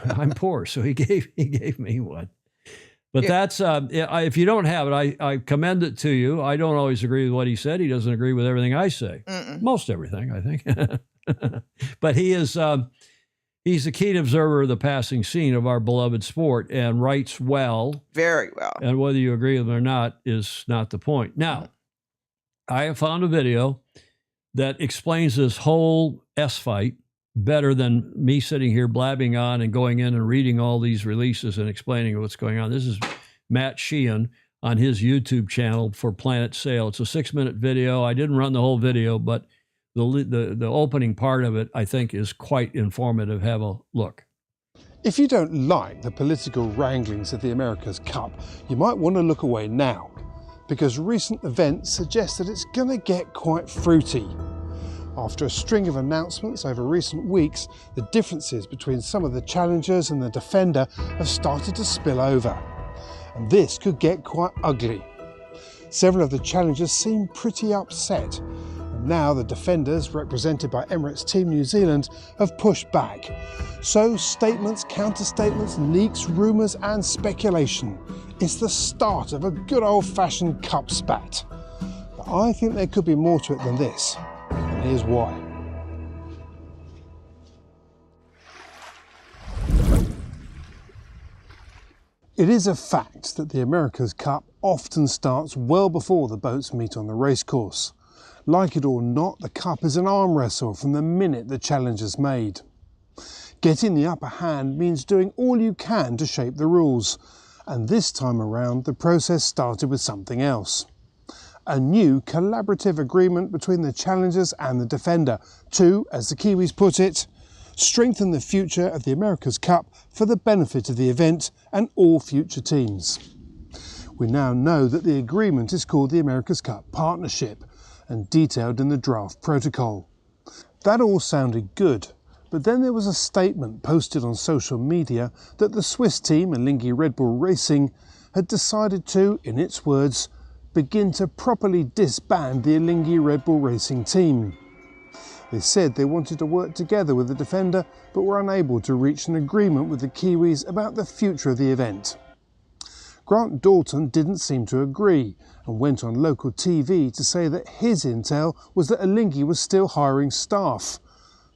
I'm poor, so he gave me one. But that's if you don't have it, I commend it to you. I don't always agree with what he said. He doesn't agree with everything I say. Most everything, I think. But he is he's a keen observer of the passing scene of our beloved sport and writes well.
Very well.
And whether you agree with him or not is not the point. Now, I have found a video that explains this whole S-fight better than me sitting here blabbing on and going in and reading all these releases and explaining what's going on. This is Matt Sheehan on his YouTube channel for Planet Sail. It's a 6-minute video. I didn't run the whole video, but The opening part of it, I think, is quite informative. Have a look.
If you don't like the political wranglings of the America's Cup, you might want to look away now, because recent events suggest that it's going to get quite fruity. After a string of announcements over recent weeks, the differences between some of the challengers and the defender have started to spill over, and this could get quite ugly. Several of the challengers seem pretty upset, and now the defenders, represented by Emirates Team New Zealand, have pushed back. So statements, counter-statements, leaks, rumours and speculation. It's the start of a good old-fashioned cup spat. But I think there could be more to it than this, and here's why. It is a fact that the America's Cup often starts well before the boats meet on the racecourse. Like it or not, the Cup is an arm wrestle from the minute the challenge is made. Getting the upper hand means doing all you can to shape the rules, and this time around the process started with something else. A new collaborative agreement between the challengers and the defender to, as the Kiwis put it, strengthen the future of the America's Cup for the benefit of the event and all future teams. We now know that the agreement is called the America's Cup Partnership and detailed in the draft protocol. That all sounded good, but then there was a statement posted on social media that the Swiss team, Alinghi Red Bull Racing, had decided to, in its words, begin to properly disband the Alinghi Red Bull Racing team. They said they wanted to work together with the defender, but were unable to reach an agreement with the Kiwis about the future of the event. Grant Dalton didn't seem to agree and went on local TV to say that his intel was that Alinghi was still hiring staff.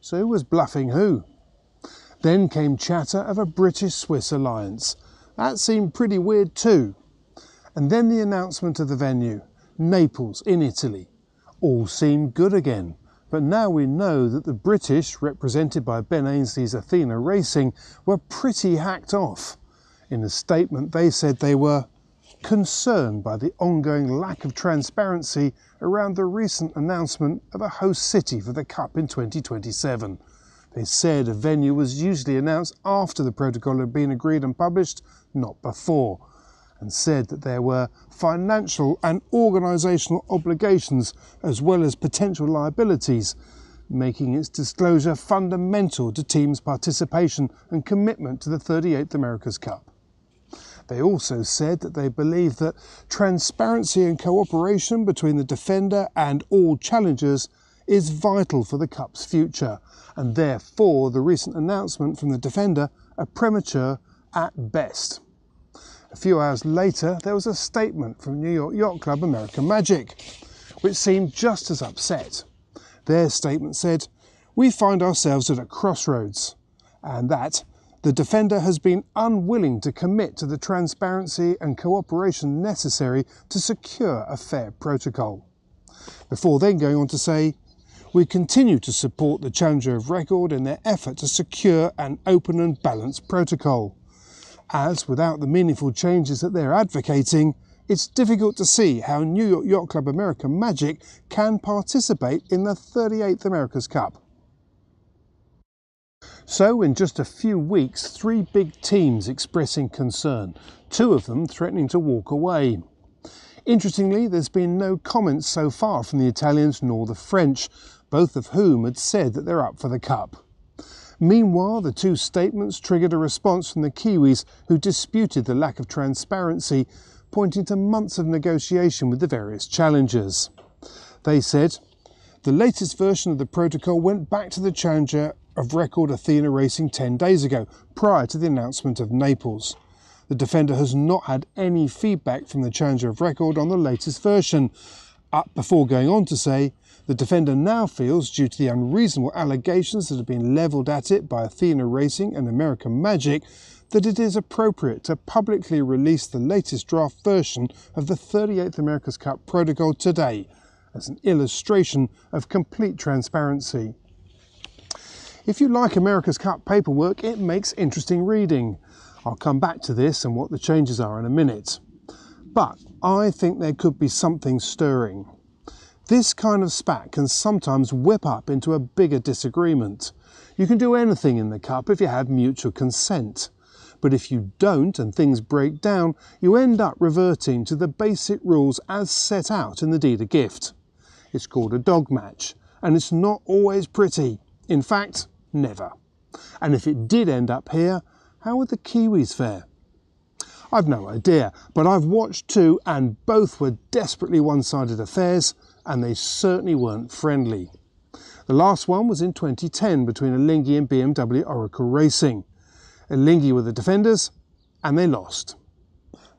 So who was bluffing who? Then came chatter of a British-Swiss alliance. That seemed pretty weird too. And then the announcement of the venue, Naples in Italy. All seemed good again. But now we know that the British, represented by Ben Ainslie's Athena Racing, were pretty hacked off. In a statement they said they were concerned by the ongoing lack of transparency around the recent announcement of a host city for the Cup in 2027. They said a venue was usually announced after the protocol had been agreed and published, not before, and said that there were financial and organisational obligations as well as potential liabilities, making its disclosure fundamental to teams' participation and commitment to the 38th America's Cup. They also said that they believe that transparency and cooperation between the defender and all challengers is vital for the Cup's future, and therefore the recent announcement from the defender are premature at best. A few hours later, there was a statement from New York Yacht Club American Magic, which seemed just as upset. Their statement said, "We find ourselves at a crossroads," and that the defender has been unwilling to commit to the transparency and cooperation necessary to secure a fair protocol. Before then going on to say, "We continue to support the Challenger of Record in their effort to secure an open and balanced protocol, as without the meaningful changes that they're advocating, it's difficult to see how New York Yacht Club American Magic can participate in the 38th America's Cup." So in just a few weeks, 3 big teams expressing concern, 2 of them threatening to walk away. Interestingly, there's been no comments so far from the Italians nor the French, both of whom had said that they're up for the Cup. Meanwhile, the 2 statements triggered a response from the Kiwis, who disputed the lack of transparency, pointing to months of negotiation with the various challengers. They said, "The latest version of the protocol went back to the Challenger of Record Athena Racing 10 days ago, prior to the announcement of Naples. The defender has not had any feedback from the Challenger of Record on the latest version," before going on to say, "The defender now feels, due to the unreasonable allegations that have been levelled at it by Athena Racing and American Magic, that it is appropriate to publicly release the latest draft version of the 38th America's Cup protocol today, as an illustration of complete transparency." If you like America's Cup paperwork, it makes interesting reading. I'll come back to this and what the changes are in a minute. But I think there could be something stirring. This kind of spat can sometimes whip up into a bigger disagreement. You can do anything in the cup if you have mutual consent. But if you don't and things break down, you end up reverting to the basic rules as set out in the deed of gift. It's called a dog match, and it's not always pretty. In fact, never. And if it did end up here, how would the Kiwis fare? I've no idea, but I've watched two and both were desperately one-sided affairs, and they certainly weren't friendly. The last one was in 2010 between Alinghi and BMW Oracle Racing. Alinghi were the defenders, and they lost.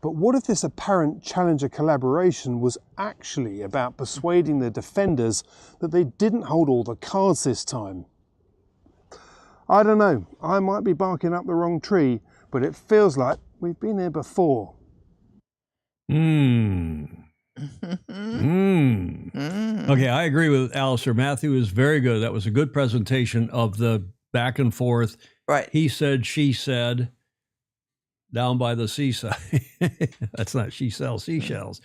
But what if this apparent challenger collaboration was actually about persuading the defenders that they didn't hold all the cards this time? I don't know, I might be barking up the wrong tree, but it feels like we've been here before.
Okay, I agree with Alistair. Matthew is very good. That was a good presentation of the back and forth.
Right.
He said, she said, down by the seaside. That's not she sells seashells.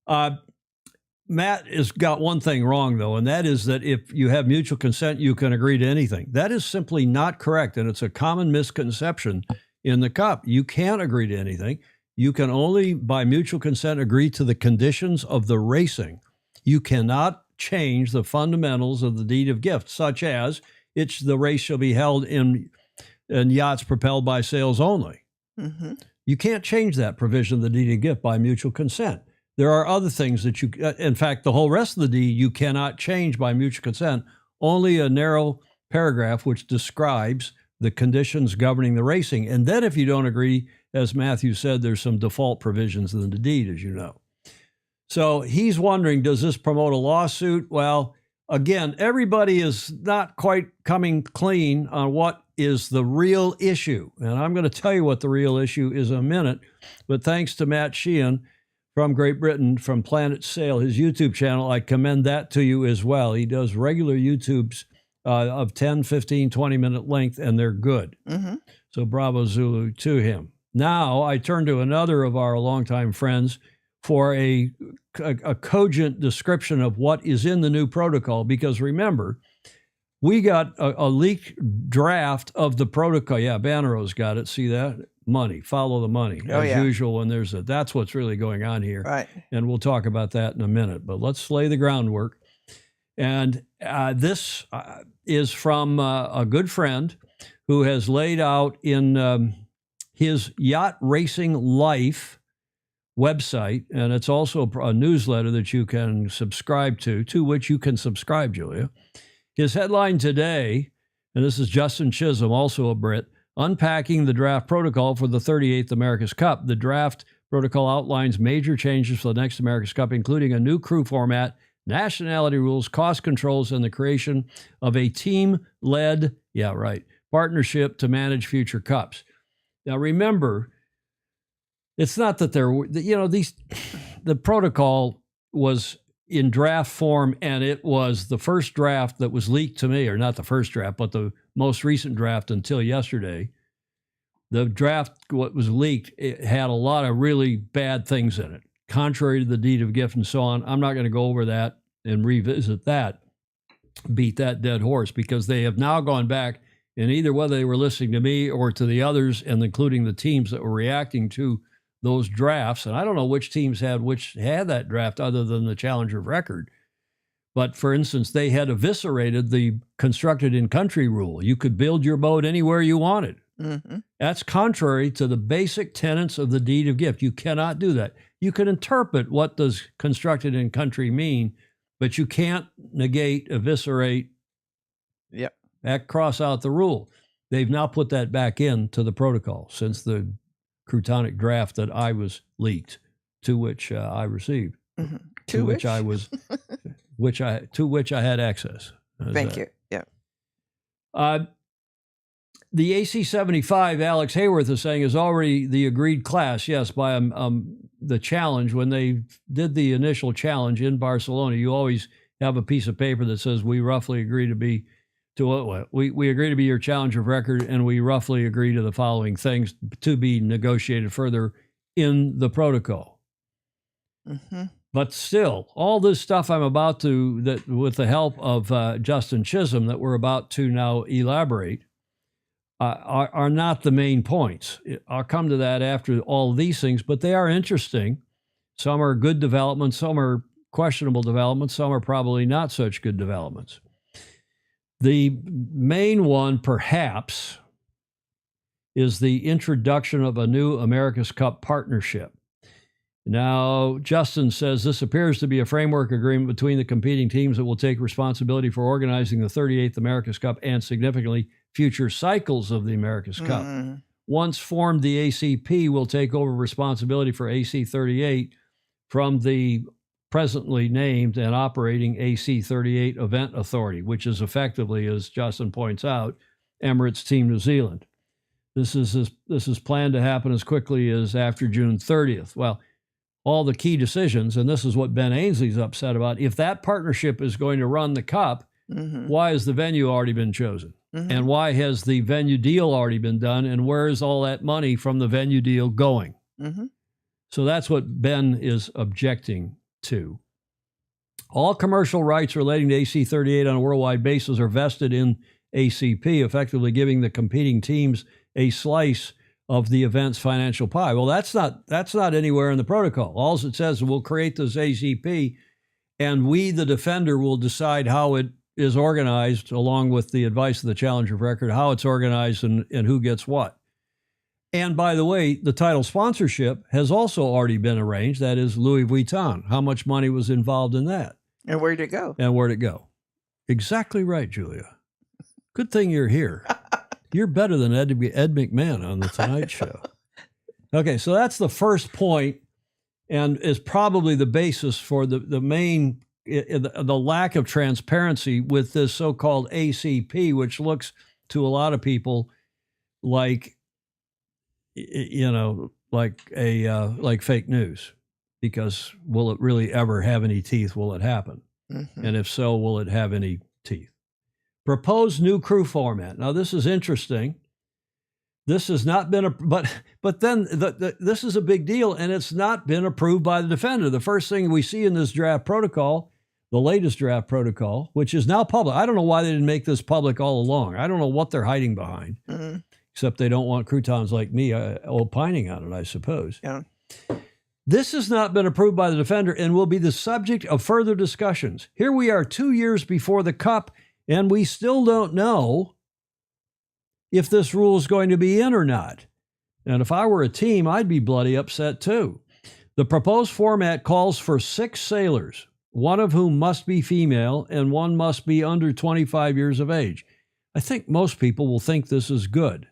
Matt has got one thing wrong, though, and that is that if you have mutual consent, you can agree to anything. That is simply not correct, and it's a common misconception in the cup. You can't agree to anything. You can only, by mutual consent, agree to the conditions of the racing. You cannot change the fundamentals of the deed of gift, such as the race shall be held in yachts propelled by sails only. You can't change that provision of the deed of gift by mutual consent. There are other things that you, in fact, the whole rest of the deed you cannot change by mutual consent, only a narrow paragraph which describes the conditions governing the racing. And then if you don't agree, as Matthew said, there's some default provisions in the deed, as you know. So he's wondering, does this promote a lawsuit? Well, again, everybody is not quite coming clean on what is the real issue. And I'm going to tell you what the real issue is in a minute. But thanks to Matt Sheehan from Great Britain, from Planet Sail, his YouTube channel, I commend that to you as well. He does regular YouTubes of 10, 15, 20-minute length, and they're good. So bravo Zulu to him. Now I turn to another of our longtime friends for a cogent description of what is in the new protocol, because remember, we got a leaked draft of the protocol. Yeah, Bannero's got it. See that? Money. Follow the money. As usual, when there's that's what's really going on here.
Right.
And we'll talk about that in a minute. But let's lay the groundwork. And this is from a good friend who has laid out in his Yacht Racing Life website, and it's also a newsletter that you can subscribe to which you can subscribe, Julia. His headline today, and this is Justin Chisholm, also a Brit, unpacking the draft protocol for the 38th America's Cup. The draft protocol outlines major changes for the next America's Cup, including a new crew format, nationality rules, cost controls, and the creation of a team-led, partnership to manage future cups. Now, remember, it's not that the protocol was in draft form, and it was the first draft that was leaked to me, or not the first draft, but the most recent draft until yesterday. The draft, what was leaked, it had a lot of really bad things in it, contrary to the deed of gift and so on. I'm not going to go over that and revisit that, beat that dead horse, because they have now gone back, and either whether they were listening to me or to the others, and including the teams that were reacting to those drafts, and I don't know which teams had that draft other than the Challenger of Record. But for instance, they had eviscerated the constructed in country rule. You could build your boat anywhere you wanted. That's contrary to the basic tenets of the deed of gift. You cannot do that. You can interpret what does constructed in country mean, but you can't negate, eviscerate, cross out the rule. They've now put that back into the protocol since the Crutonic draft that I was leaked, to which I received, to which I was, to which I had access.
Thank you. Yeah.
The AC-75, Alex Hayworth is saying, is already the agreed class. Yes, by the challenge. When they did the initial challenge in Barcelona, you always have a piece of paper that says we roughly agree to be we agree to be your challenger of record, and we roughly agree to the following things to be negotiated further in the protocol. But still, all this stuff I'm about to, that with the help of Justin Chisholm that we're about to now elaborate, are not the main points. I'll come to that after all these things, but they are interesting. Some are good developments, some are questionable developments, some are probably not such good developments. The main one, perhaps, is the introduction of a new America's Cup partnership. Now, Justin says this appears to be a framework agreement between the competing teams that will take responsibility for organizing the 38th America's Cup and, significantly, future cycles of the America's Cup. Once formed, the ACP will take over responsibility for AC 38 from the presently named and operating AC 38 Event Authority, which is effectively, as Justin points out, Emirates Team New Zealand. This is planned to happen as quickly as after June 30th. Well, all the key decisions, and this is what Ben Ainslie's upset about, if that partnership is going to run the Cup, why has the venue already been chosen? And why has the venue deal already been done? And where is all that money from the venue deal going? So that's what Ben is objecting to. All commercial rights relating to AC 38 on a worldwide basis are vested in ACP, effectively giving the competing teams a slice of the event's financial pie. Well, that's not anywhere in the protocol. All it says is we'll create this ACP, and we, the defender, will decide how it is organized, along with the advice of the challenger of record, how it's organized and who gets what. And by the way, the title sponsorship has also already been arranged. That is Louis Vuitton. How much money was involved in that?
And where'd it go?
Exactly right, Julia. Good thing you're here. You're better than Ed McMahon on The Tonight Show. Okay, so that's the first point, and is probably the basis for the main, the lack of transparency with this so-called ACP, which looks to a lot of people like, like fake news. Because will it really ever have any teeth? Will it happen? And if so, will it have any teeth? Proposed new crew format. Now, this is interesting. This has not been but then this is a big deal, and it's not been approved by the defender. The first thing we see in this draft protocol, the latest draft protocol, which is now public. I don't know why they didn't make this public all along. I don't know what they're hiding behind, except they don't want croutons like me opining on it, I suppose.
Yeah.
This has not been approved by the defender and will be the subject of further discussions. Here we are 2 years before the Cup, and we still don't know if this rule is going to be in or not. And if I were a team, I'd be bloody upset too. The proposed format calls for 6 sailors, one of whom must be female and one must be under 25 years of age. I think most people will think this is good,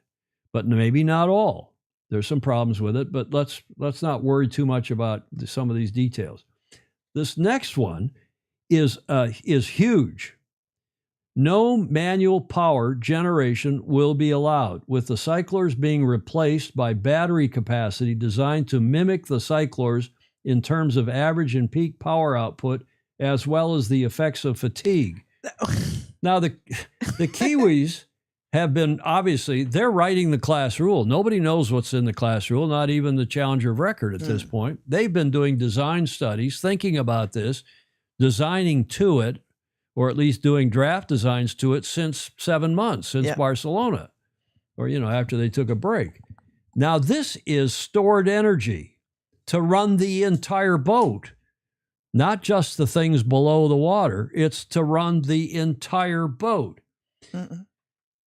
but maybe not all. There's some problems with it, but let's not worry too much about some of these details. This next one is huge. No manual power generation will be allowed, with the cyclers being replaced by battery capacity designed to mimic the cyclers in terms of average and peak power output, as well as the effects of fatigue. Now, the Kiwis have been, obviously, they're writing the class rule. Nobody knows what's in the class rule, not even the challenger of record at this point. They've been doing design studies, thinking about this, designing to it, or at least doing draft designs to it since 7 months, since Barcelona, or, after they took a break. Now, this is stored energy to run the entire boat, not just the things below the water. It's to run the entire boat.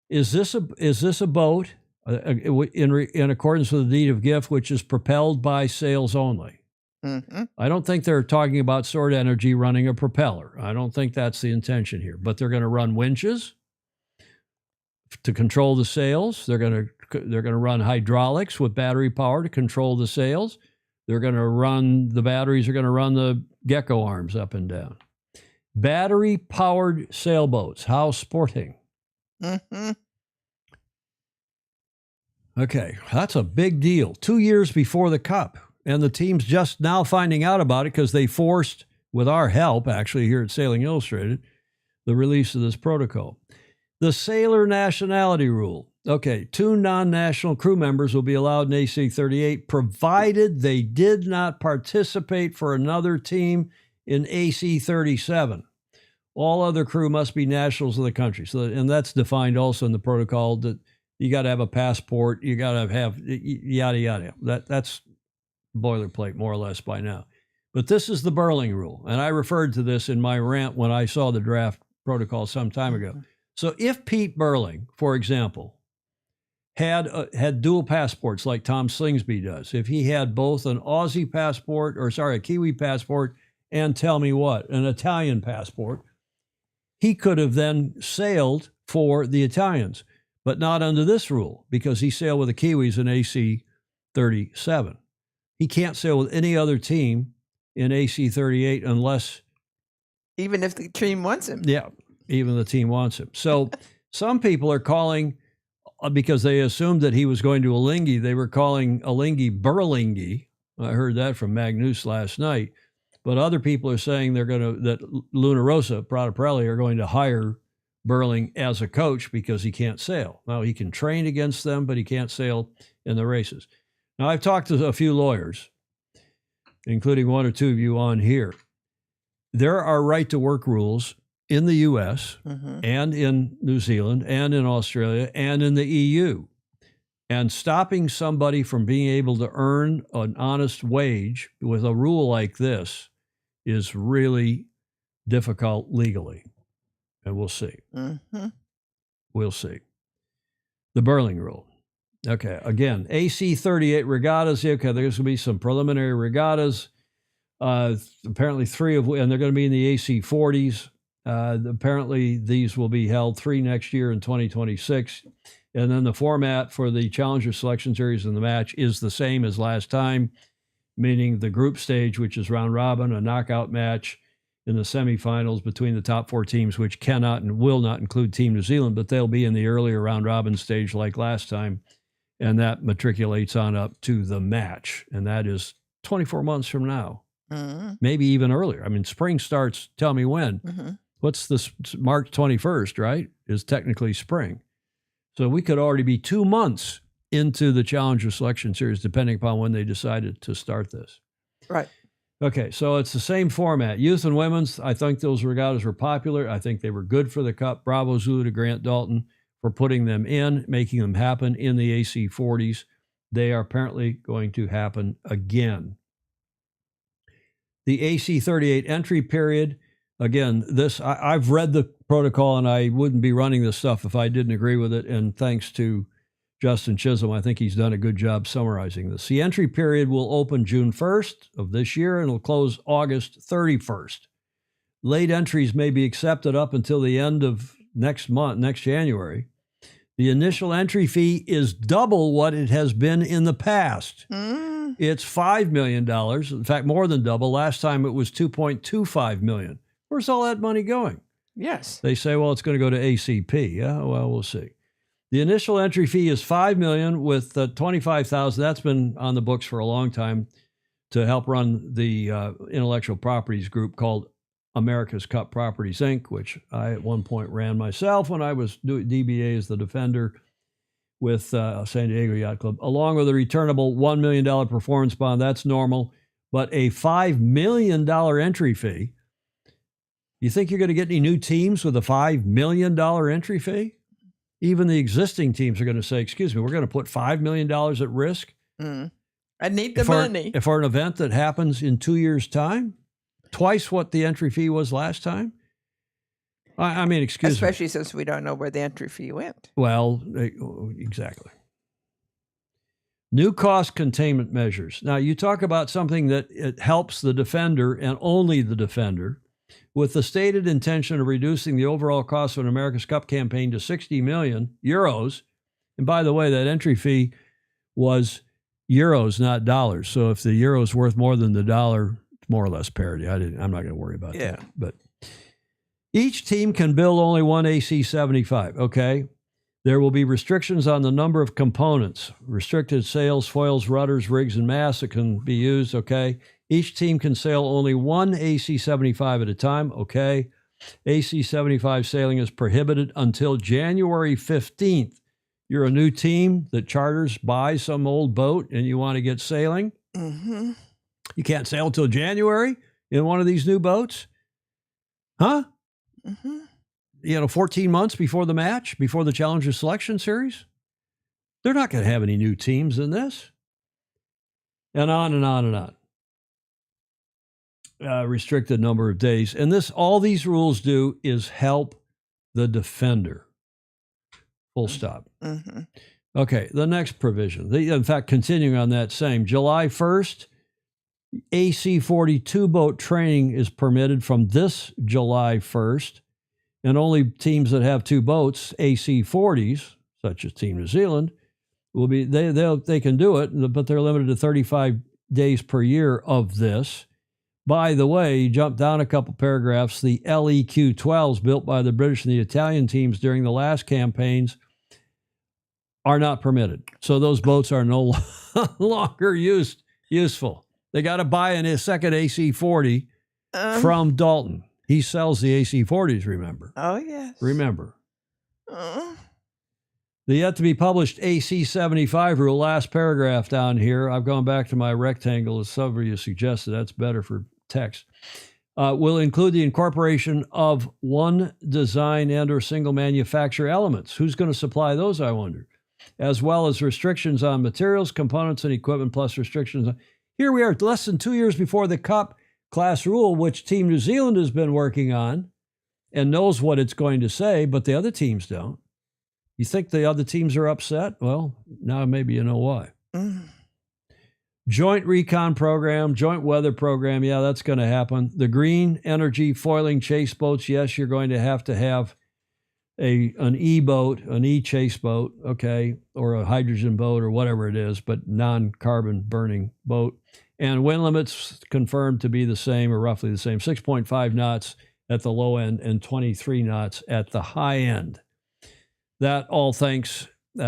Is this a boat in accordance with the deed of gift, which is propelled by sails only? I don't think they're talking about stored energy running a propeller. I don't think that's the intention here. But they're going to run winches to control the sails. They're going to run hydraulics with battery power to control the sails. The batteries are going to run the gecko arms up and down. Battery powered sailboats. How sporting. Okay, that's a big deal. 2 years before the Cup. And the team's just now finding out about it because they forced, with our help, actually here at Sailing Illustrated, the release of this protocol. The sailor nationality rule. Okay, 2 non-national crew members will be allowed in AC-38, provided they did not participate for another team in AC-37. All other crew must be nationals of the country. So, and that's defined also in the protocol that you got to have a passport, you got to have yada, yada. That's boilerplate more or less by now. But this is the Burling rule. And I referred to this in my rant when I saw the draft protocol some time ago. So if Pete Burling, for example, had dual passports like Tom Slingsby does, if he had both an Aussie passport, a Kiwi passport, and tell me what, an Italian passport, he could have then sailed for the Italians, but not under this rule because he sailed with the Kiwis in AC-37. He can't sail with any other team in AC-38 unless...
Even if the team wants him.
Yeah, even the team wants him. So some people are calling, because they assumed that he was going to Alinghi, they were calling Alinghi Burlinghi. I heard that from Magnus last night. But other people are saying that Luna Rossa, Prada Pirelli, are going to hire Burling as a coach because he can't sail. Now, he can train against them, but he can't sail in the races. Now, I've talked to a few lawyers, including one or two of you on here. There are right-to-work rules in the U.S. and in New Zealand and in Australia and in the EU. And stopping somebody from being able to earn an honest wage with a rule like this is really difficult legally. And we'll see. We'll see. The Burling rule. Okay, again, AC-38 regattas. Okay, there's going to be some preliminary regattas. Apparently 3 of and they're going to be in the AC-40s. Apparently these will be held 3 next year in 2026. And then the format for the Challenger Selection Series and the match is the same as last time, meaning the group stage, which is round robin, a knockout match in the semifinals between the top 4 teams, which cannot and will not include Team New Zealand, but they'll be in the earlier round robin stage like last time. And that matriculates on up to the match. And that is 24 months from now, maybe even earlier. I mean, spring starts, tell me when. What's this? March 21st, right? Is technically spring. So we could already be 2 months into the Challenger Selection Series, depending upon when they decided to start this.
Right.
Okay, so it's the same format. Youth and women's, I think those regattas were popular. I think they were good for the Cup. Bravo Zulu to Grant Dalton for putting them in, making them happen in the AC-40s. They are apparently going to happen again. The AC-38 entry period, again, I've read the protocol and I wouldn't be running this stuff if I didn't agree with it. And thanks to Justin Chisholm, I think he's done a good job summarizing this. The entry period will open June 1st of this year and will close August 31st. Late entries may be accepted up until the end of next January. The initial entry fee is double what it has been in the past. It's $5 million. In fact, more than double. Last time it was $2.25 million. Where's all that money going?
Yes.
They say, well, it's going to go to ACP. Yeah, well, we'll see. The initial entry fee is $5 million with $25,000. That's been on the books for a long time to help run the intellectual properties group called America's Cup Properties, Inc., which I at one point ran myself when I was doing DBA as the defender with San Diego Yacht Club, along with a returnable $1 million performance bond. That's normal. But a $5 million entry fee. You think you're going to get any new teams with a $5 million entry fee? Even the existing teams are going to say, excuse me, we're going to put $5 million at risk?
I need the money.
For an event that happens in 2 years' time? Twice what the entry fee was last time? I mean, excuse me.
Especially since we don't know where the entry fee went.
Well, exactly. New cost containment measures. Now, you talk about something that it helps the defender and only the defender, with the stated intention of reducing the overall cost of an America's Cup campaign to 60 million euros. And by the way, that entry fee was euros, not dollars. So if the euro is worth more than the dollar, it's more or less parity. I'm not going to worry about that. But each team can build only one AC-75, okay? There will be restrictions on the number of components, restricted sails, foils, rudders, rigs, and masts that can be used, okay? Each team can sail only one AC-75 at a time, okay? AC-75 sailing is prohibited until January 15th You're a new team that charters, buys some old boat, and you want to get sailing.
Mm-hmm.
You can't sail until January in one of these new boats. Huh?
Mm-hmm.
14 months before the match, before the Challenger Selection Series. They're not going to have any new teams in this. And on and on and on. Restricted number of days. And all these rules do is help the defender. Full stop.
Mm-hmm.
Okay, the next provision. In fact, continuing on that same, July 1st, AC-42 boat training is permitted from this July 1st, and only teams that have 2 boats, AC-40s, such as Team New Zealand, will be they can do it, but they're limited to 35 days per year of this. By the way, you jump down a couple paragraphs, the LEQ-12s built by the British and the Italian teams during the last campaigns are not permitted. So those boats are no longer useful. They got to buy a second AC-40 from Dalton. He sells the AC-40s, remember?
Oh, yes.
Remember. The yet-to-be-published AC-75 rule, last paragraph down here. I've gone back to my rectangle, as some of you suggested. That's better for text. Will include the incorporation of one design and or single manufacturer elements. Who's going to supply those, I wonder? As well as restrictions on materials, components, and equipment, plus restrictions on... Here we are, less than 2 years before the Cup class rule, which Team New Zealand has been working on and knows what it's going to say, but the other teams don't. You think the other teams are upset? Well, now maybe you know why. Joint recon program, joint weather program, yeah, that's going to happen. The green energy foiling chase boats, yes, you're going to have an e-boat, an e-chase boat, okay, or a hydrogen boat or whatever it is, but non-carbon burning boat. And wind limits confirmed to be the same or roughly the same, 6.5 knots at the low end and 23 knots at the high end. That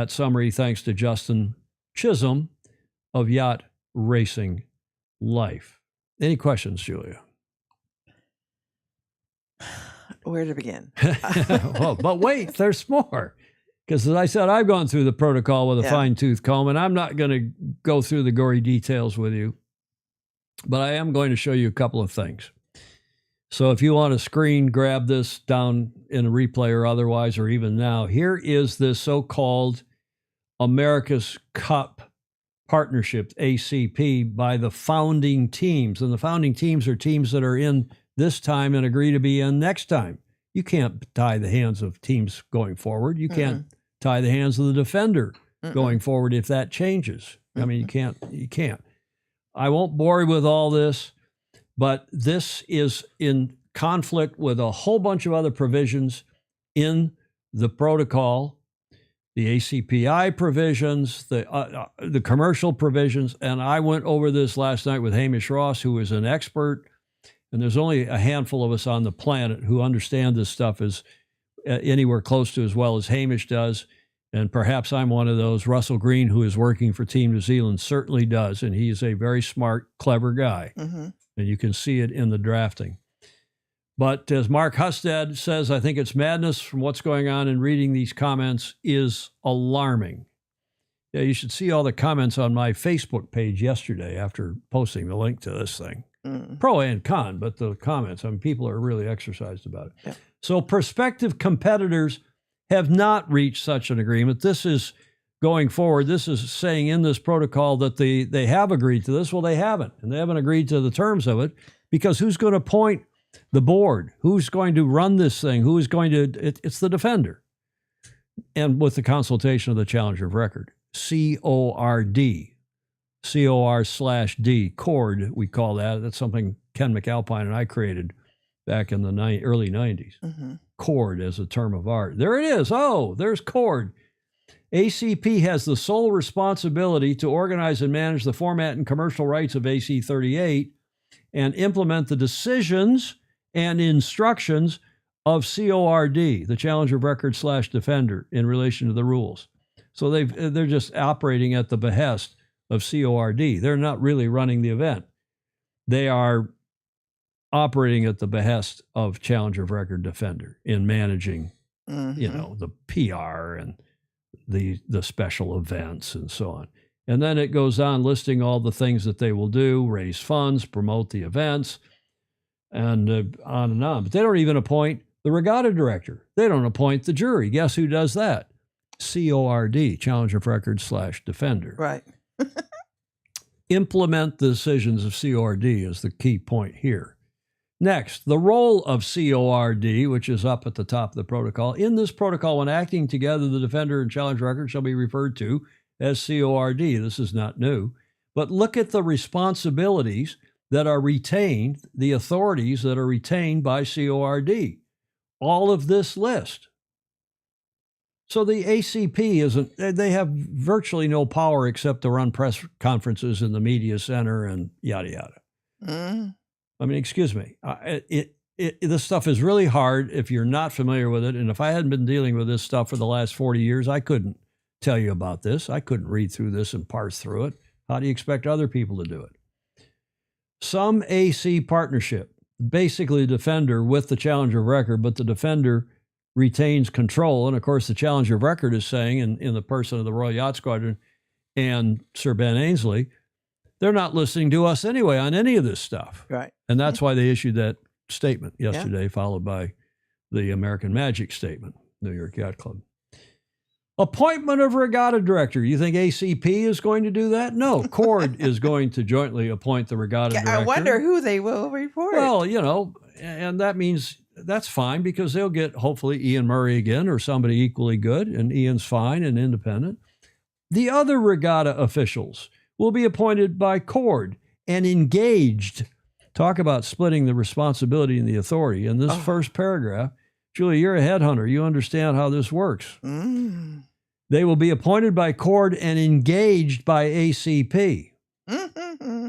summary thanks to Justin Chisholm of Yacht Racing Life. Any questions, Julia?
Where to begin?
Well, but wait, there's more. Because as I said, I've gone through the protocol with a fine-tooth comb, and I'm not going to go through the gory details with you. But I am going to show you a couple of things. So if you want to grab this down in a replay or otherwise, or even now, here is this so-called America's Cup Partnership, ACP, by the founding teams. And the founding teams are teams that are in this time and agree to be in next time. You can't tie the hands of teams going forward. You can't tie the hands of the defender going forward if that changes. I mean, you can't. I won't bore you with all this, but this is in conflict with a whole bunch of other provisions in the protocol, the ACPI provisions, the commercial provisions, and I went over this last night with Hamish Ross, who is an expert, and there's only a handful of us on the planet who understand this stuff as anywhere close to as well as Hamish does. And perhaps I'm one of those. Russell Green, who is working for Team New Zealand, certainly does. And he is a very smart, clever guy. And you can see it in the drafting. But as Mark Husted says, I think it's madness from what's going on, and reading these comments is alarming. Yeah, you should see all the comments on my Facebook page yesterday after posting the link to this thing. Pro and con, but the comments, I mean, people are really exercised about it. Yeah. So prospective competitors have not reached such an agreement. This is going forward. This is saying in this protocol that they have agreed to this. Well, they haven't, and they haven't agreed to the terms of it, because who's going to appoint the board? Who's going to run this thing? Who is going to, it's the defender. And with the consultation of the Challenger of Record, CORD, COR/D, CORD, we call that. That's something Ken McAlpine and I created back in the early 90s. CORD as a term of art. There it is. Oh, there's CORD. ACP has the sole responsibility to organize and manage the format and commercial rights of AC-38 and implement the decisions and instructions of CORD, the Challenger of Record / Defender, in relation to the rules. So they're just operating at the behest of CORD. They're not really running the event. They are operating at the behest of Challenger of Record Defender in managing, the PR and the special events and so on. And then it goes on listing all the things that they will do, raise funds, promote the events, and on and on. But they don't even appoint the regatta director. They don't appoint the jury. Guess who does that? CORD, Challenger of Record / Defender.
Right.
Implement the decisions of CORD is the key point here. Next, the role of CORD, which is up at the top of the protocol. In this protocol, when acting together, the defender and challenge record shall be referred to as CORD. This is not new. But look at the responsibilities that are retained, the authorities that are retained by CORD. All of this list. So the ACP isn't, they have virtually no power except to run press conferences in the media center and yada, yada. Mm. I mean, excuse me. This stuff is really hard if you're not familiar with it. And if I hadn't been dealing with this stuff for the last 40 years, I couldn't tell you about this. I couldn't read through this and parse through it. How do you expect other people to do it? Some AC partnership, basically the defender with the challenger of record, but the defender retains control. And of course, the challenger of record is saying, in the person of the Royal Yacht Squadron and Sir Ben Ainslie, they're not listening to us anyway on any of this stuff.
Right.
And that's why they issued that statement yesterday, followed by the American Magic statement, New York Yacht Club. Appointment of regatta director. You think ACP is going to do that? No, CORD is going to jointly appoint the regatta director.
I wonder who they will report.
Well, you know, and that means that's fine because they'll get hopefully Ian Murray again or somebody equally good, and Ian's fine and independent. The other regatta officials will be appointed by CORD and engaged. Talk about splitting the responsibility and the authority. In this first paragraph, Julie, you're a headhunter. You understand how this works. Mm. They will be appointed by CORD and engaged by ACP. Mm-hmm.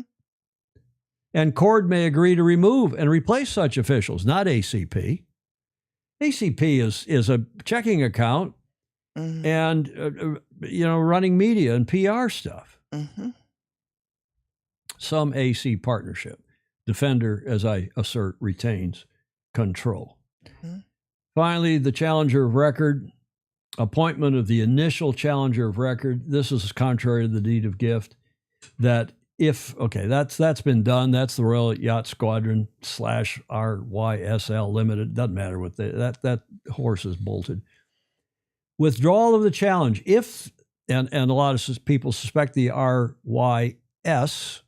And CORD may agree to remove and replace such officials, not ACP. ACP is a checking account and, running media and PR stuff. Mm-hmm. Some AC partnership. Defender, as I assert, retains control. Mm-hmm. Finally, the challenger of record, appointment of the initial challenger of record. This is contrary to the deed of gift. That's been done. That's the Royal Yacht Squadron / RYSL Limited. Doesn't matter what that horse is bolted. Withdrawal of the challenge. If, and a lot of people suspect the RYS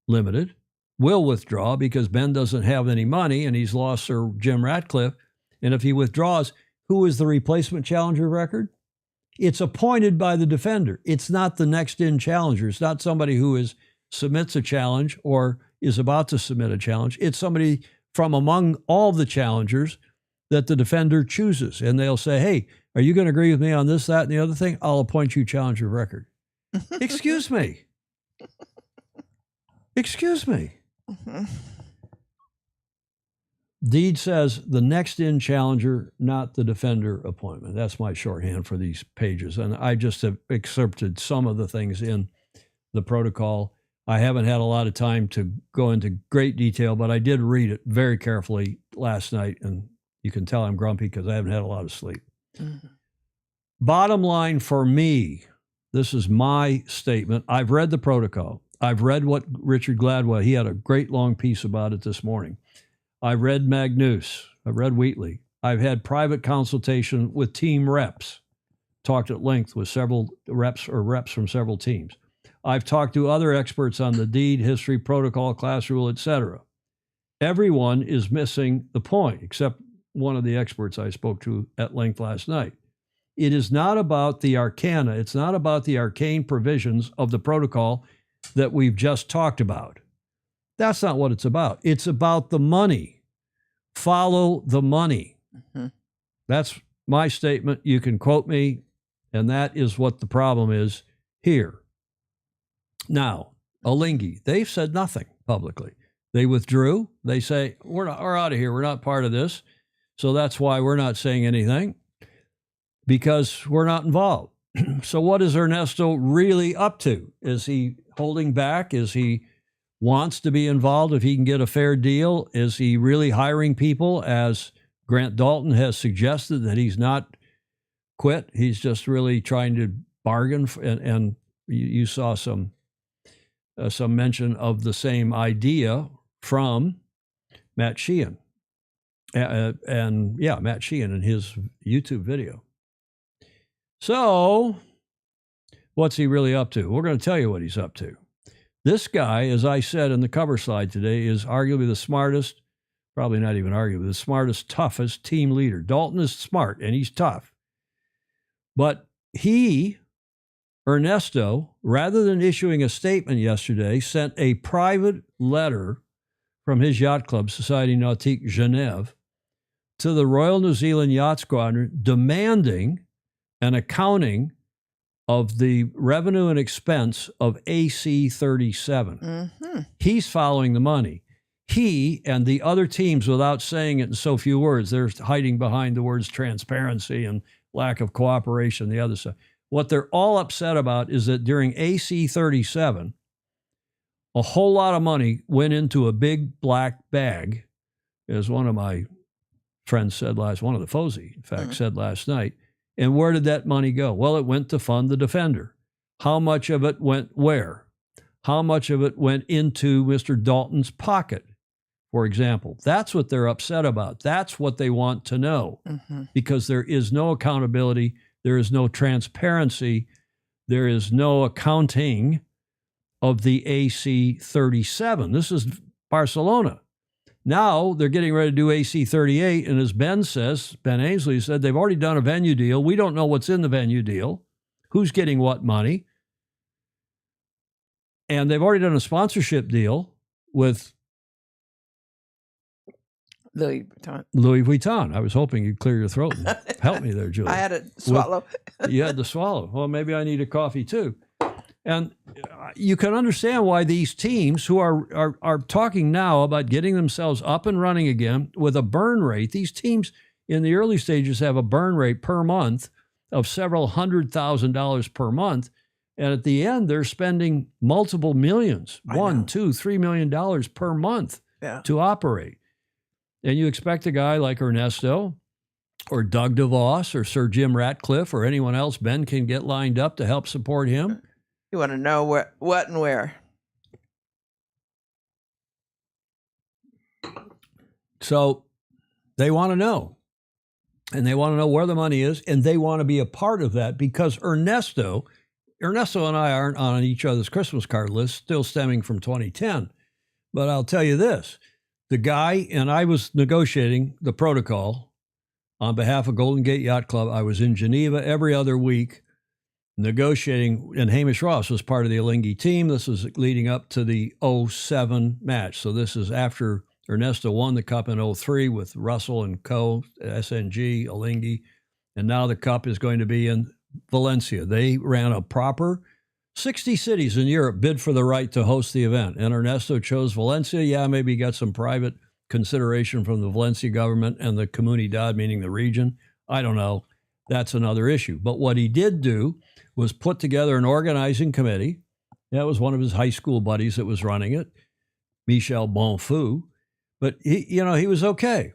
Limited will withdraw because Ben doesn't have any money and he's lost Sir Jim Ratcliffe. And if he withdraws, who is the replacement challenger of record? It's appointed by the defender. It's not the next in challenger. It's not somebody who submits a challenge or is about to submit a challenge. It's somebody from among all the challengers that the defender chooses. And they'll say, hey, are you going to agree with me on this, that, and the other thing? I'll appoint you challenger of record. Excuse me. Excuse me. Mm-hmm. Deed says the next in challenger, not the defender appointment. That's my shorthand for these pages. And I just have excerpted some of the things in the protocol. I haven't had a lot of time to go into great detail, but I did read it very carefully last night. And you can tell I'm grumpy because I haven't had a lot of sleep. Mm-hmm. Bottom line for me, this is my statement. I've read the protocol. I've read what Richard Gladwell, he had a great long piece about it this morning. I've read Magnus. I've read Wheatley. I've had private consultation with team reps, talked at length with several reps from several teams. I've talked to other experts on the deed, history, protocol, class rule, etc. Everyone is missing the point, except one of the experts I spoke to at length last night. It is not about the arcana. It's not about the arcane provisions of the protocol that we've just talked about. That's not what it's about. It's about the money. Follow the money. Mm-hmm. That's my statement. You can quote me, and that is what the problem is here. Now, Alinghi, they've said nothing publicly. They withdrew. They say, we're out of here. We're not part of this. So that's why we're not saying anything, because we're not involved. So what is Ernesto really up to? Is he holding back? Is he wants to be involved if he can get a fair deal? Is he really hiring people, as Grant Dalton has suggested, that he's not quit. He's just really trying to bargain, and you saw some mention of the same idea from Matt Sheehan. Matt Sheehan in his YouTube video. So, what's he really up to? We're going to tell you what he's up to. This guy, as I said in the cover slide today, is arguably the smartest, probably not even arguably, the smartest, toughest team leader. Dalton is smart, and he's tough. But he, Ernesto, rather than issuing a statement yesterday, sent a private letter from his yacht club, Société Nautique Genève, to the Royal New Zealand Yacht Squadron, demanding an accounting of the revenue and expense of AC 37. Mm-hmm. He's following the money. He and the other teams, without saying it in so few words, they're hiding behind the words transparency and lack of cooperation, the other side. What they're all upset about is that during AC 37, a whole lot of money went into a big black bag, as one of my friends said one of the Fozy, in fact, said last night. And where did that money go? Well, it went to fund the defender. How much of it went where? How much of it went into Mr. Dalton's pocket, for example? That's what they're upset about. That's what they want to know, because there is no accountability. There is no transparency. There is no accounting of the AC 37. This is Barcelona. Now they're getting ready to do AC 38, and as Ben Ainslie said, they've already done a venue deal. We don't know what's in the venue deal, who's getting what money. And they've already done a sponsorship deal with
Louis Vuitton.
Louis Vuitton. I was hoping you'd clear your throat and help me there, Julie.
I had to swallow.
You had to swallow. Well, maybe I need a coffee too. And you can understand why these teams who are talking now about getting themselves up and running again with a burn rate, these teams in the early stages have a burn rate per month of several $100,000 per month. And at the end, they're spending multiple millions, $1, $2, $3 million per month to operate. And you expect a guy like Ernesto or Doug DeVos or Sir Jim Ratcliffe or anyone else Ben can get lined up to help support him.
You want to know what and where.
So they want to know. And they want to know where the money is. And they want to be a part of that because Ernesto and I aren't on each other's Christmas card list, still stemming from 2010. But I'll tell you this. The guy, and I was negotiating the protocol on behalf of Golden Gate Yacht Club. I was in Geneva every other week negotiating, and Hamish Ross was part of the Alinghi team. This was leading up to the 07 match. So this is after Ernesto won the Cup in 03 with Russell and Co., SNG, Alinghi, and now the Cup is going to be in Valencia. They ran a proper 60 cities in Europe bid for the right to host the event, and Ernesto chose Valencia. Yeah, maybe he got some private consideration from the Valencia government and the Comunidad, meaning the region. I don't know. That's another issue. But what he did do was put together an organizing committee. That was one of his high school buddies that was running it, Michel Bonfou. But he was okay.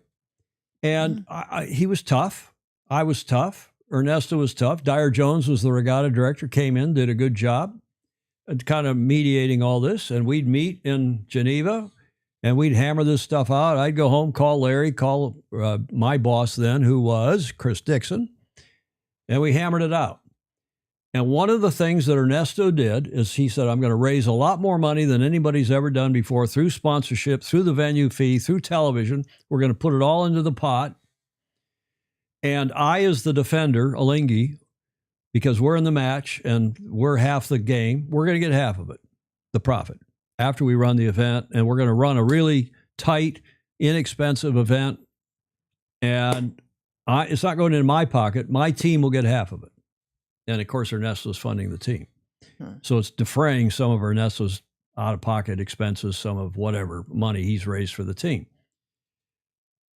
And he was tough. I was tough. Ernesto was tough. Dyer Jones was the regatta director, came in, did a good job at kind of mediating all this. And we'd meet in Geneva and we'd hammer this stuff out. I'd go home, call Larry, call my boss then, who was Chris Dixon, and we hammered it out. And one of the things that Ernesto did is he said, I'm going to raise a lot more money than anybody's ever done before through sponsorship, through the venue fee, through television. We're going to put it all into the pot. And I, as the defender, Alinghi, because we're in the match and we're half the game, we're going to get half of it, the profit, after we run the event. And we're going to run a really tight, inexpensive event. And it's not going into my pocket. My team will get half of it. And, of course, Ernesto's funding the team. So it's defraying some of Ernesto's out-of-pocket expenses, some of whatever money he's raised for the team.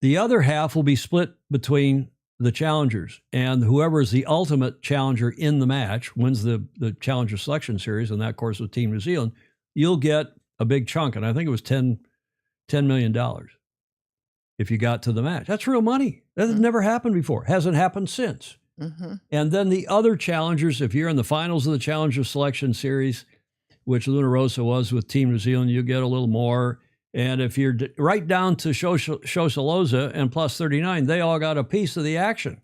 The other half will be split between the challengers. And whoever is the ultimate challenger in the match wins the Challenger Selection Series, and that, of course, with Team New Zealand. You'll get a big chunk, and I think it was $10 million if you got to the match. That's real money. That has never happened before. Hasn't happened since. And then the other challengers, if you're in the finals of the Challenger Selection Series, which Luna Rosa was with Team New Zealand, you get a little more. And if you're right down to Shosaloza and plus 39, they all got a piece of the action,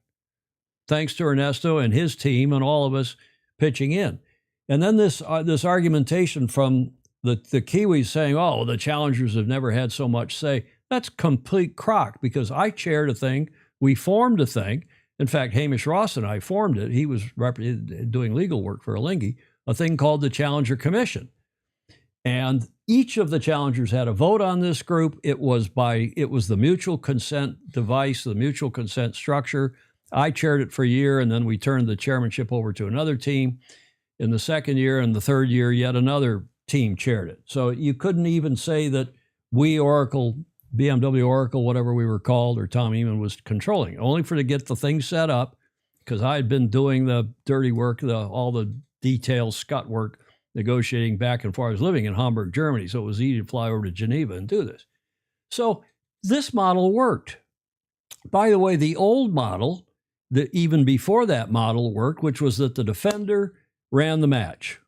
thanks to Ernesto and his team and all of us pitching in. And then this argumentation from the Kiwis saying, oh, the challengers have never had so much say. That's complete crock, because I chaired a thing. We formed a thing. In fact, Hamish Ross and I formed it. He was doing legal work for Alinghi, a thing called the Challenger Commission. And each of the challengers had a vote on this group. It was the mutual consent device, the mutual consent structure. I chaired it for a year, and then we turned the chairmanship over to another team. In the second year and the third year, yet another team chaired it. So you couldn't even say that we, Oracle, BMW Oracle, whatever we were called, or Tom Eamon was controlling, only to get the thing set up, because I had been doing the dirty work, all the detailed scut work, negotiating back and forth. I was living in Hamburg, Germany, so it was easy to fly over to Geneva and do this. So this model worked. By the way, the old model, even before that model worked, which was that the defender ran the match.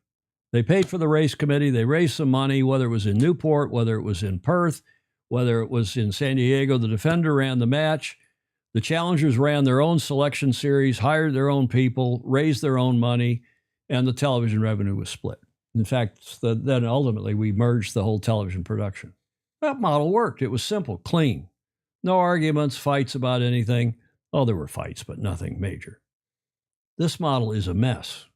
They paid for the race committee. They raised some money, whether it was in Newport, whether it was in Perth, whether it was in San Diego. The defender ran the match. The challengers ran their own selection series, hired their own people, raised their own money, and the television revenue was split. In fact, then ultimately we merged the whole television production. That model worked. It was simple, clean. No arguments, fights about anything. Oh, there were fights, but nothing major. This model is a mess,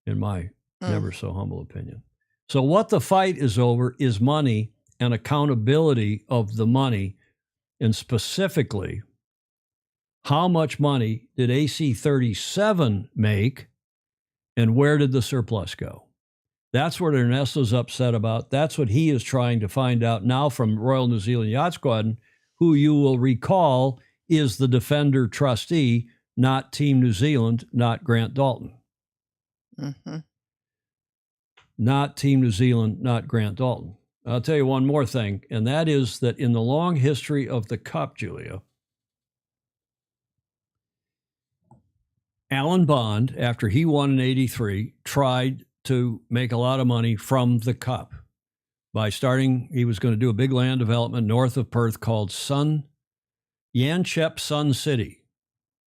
in my never so humble opinion. So what the fight is over is money and accountability of the money, and specifically, how much money did AC 37 make, and where did the surplus go? That's what Ernesto's upset about. That's what he is trying to find out now from Royal New Zealand Yacht Squadron, who you will recall is the defender trustee, not Team New Zealand, not Grant Dalton. Not Team New Zealand, not Grant Dalton. I'll tell you one more thing, and that is that in the long history of the Cup, Julia, Alan Bond, after he won in '83, tried to make a lot of money from the Cup by he was going to do a big land development north of Perth called Yanchep Sun City.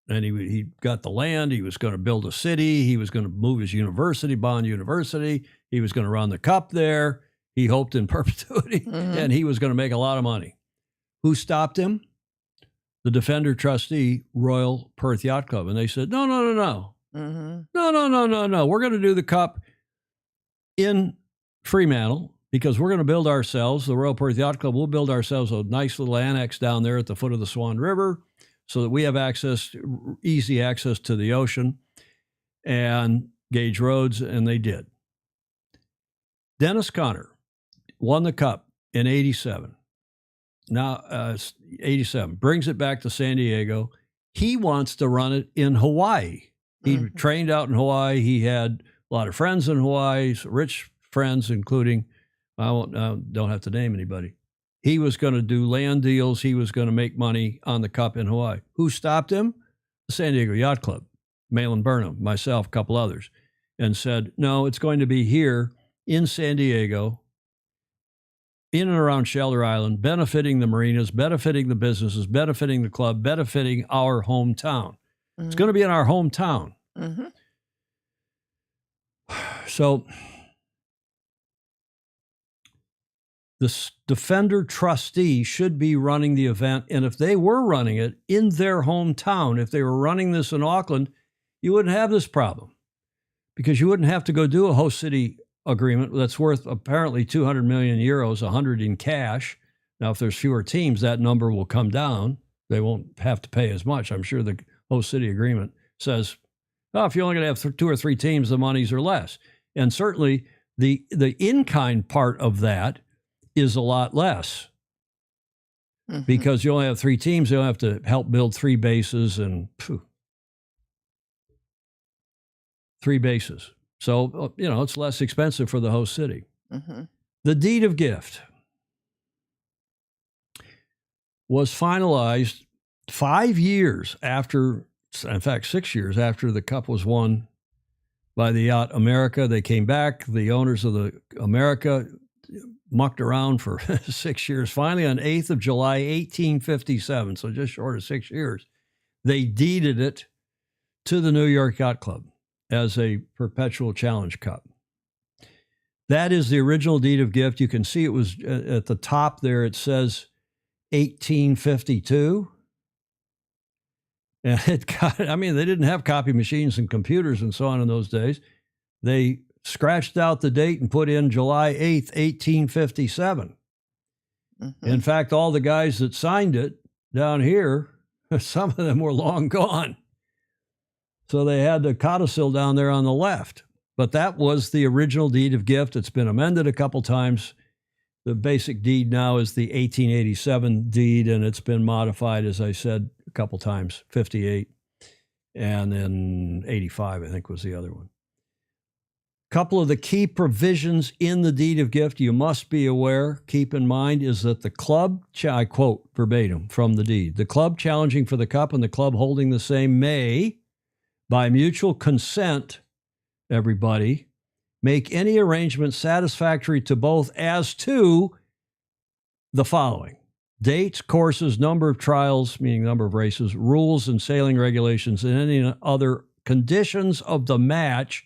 And he got the land. He was going to build a city. He was going to move his university, Bond University. He was going to run the Cup there. He hoped in perpetuity, and he was going to make a lot of money. Who stopped him? The defender trustee, Royal Perth Yacht Club. And they said, no. No. We're going to do the Cup in Fremantle, because we're going to build ourselves, the Royal Perth Yacht Club, we'll build ourselves a nice little annex down there at the foot of the Swan River so that we have easy access to the ocean and gauge roads, and they did. Dennis Conner won the Cup in '87. Now, 87, brings it back to San Diego. He wants to run it in Hawaii. He trained out in Hawaii. He had a lot of friends in Hawaii, rich friends, including, I don't have to name anybody. He was going to do land deals. He was going to make money on the Cup in Hawaii. Who stopped him? The San Diego Yacht Club, Malin Burnham, myself, a couple others, and said, no, it's going to be here in San Diego, in and around Shelter Island, benefiting the marinas, benefiting the businesses, benefiting the club, benefiting our hometown. It's going to be in our hometown. So the defender trustee should be running the event. And if they were running it in their hometown, if they were running this in Auckland, you wouldn't have this problem, because you wouldn't have to go do a host city agreement that's worth apparently 200 million euros, 100 in cash. Now, if there's fewer teams, that number will come down. They won't have to pay as much. I'm sure the host city agreement says, oh, if you're only going to have 2 or 3 teams, the monies are less. And certainly the in-kind part of that is a lot less, because you only have 3 teams. You'll have to help build 3 bases and 3 bases. So, it's less expensive for the host city. The deed of gift was finalized 5 years after in fact, 6 years after the Cup was won by the Yacht America. They came back. The owners of the America mucked around for 6 years. Finally, on 8th of July, 1857, so just short of 6 years, they deeded it to the New York Yacht Club as a perpetual challenge cup. That is the original deed of gift. You can see it was at the top there. It says 1852. And it got, I mean, they didn't have copy machines and computers and so on in those days. They scratched out the date and put in July 8th, 1857. Mm-hmm. In fact, all the guys that signed it down here, some of them were long gone. So they had the codicil down there on the left. But that was the original deed of gift. It's been amended a couple times. The basic deed now is the 1887 deed, and it's been modified, as I said, a couple times, 58, and then 85, I think was the other one. Couple of the key provisions in the deed of gift you must be aware, keep in mind, is that the club, I quote verbatim from the deed, the club challenging for the cup and the club holding the same may, by mutual consent, everybody, make any arrangement satisfactory to both as to the following: dates, courses, number of trials, meaning number of races, rules and sailing regulations, and any other conditions of the match.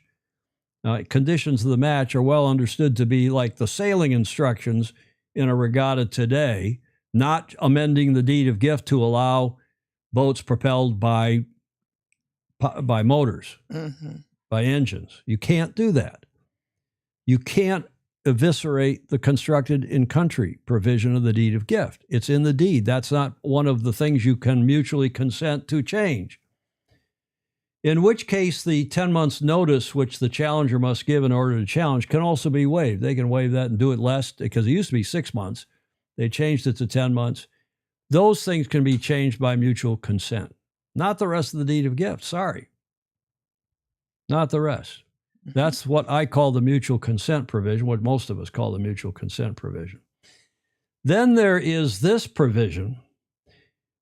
Conditions of the match are well understood to be like the sailing instructions in a regatta today, not amending the deed of gift to allow boats propelled by motors, mm-hmm. by engines. You can't do that. You can't eviscerate the constructed in country provision of the deed of gift. It's in the deed. That's not one of the things you can mutually consent to change. In which case, the 10 months notice which the challenger must give in order to challenge can also be waived. They can waive that and do it less, because it used to be 6 months. They changed it to 10 months. Those things can be changed by mutual consent. Not the rest of the deed of gift. Sorry. Not the rest. That's what I call the mutual consent provision, what most of us call the mutual consent provision. Then there is this provision,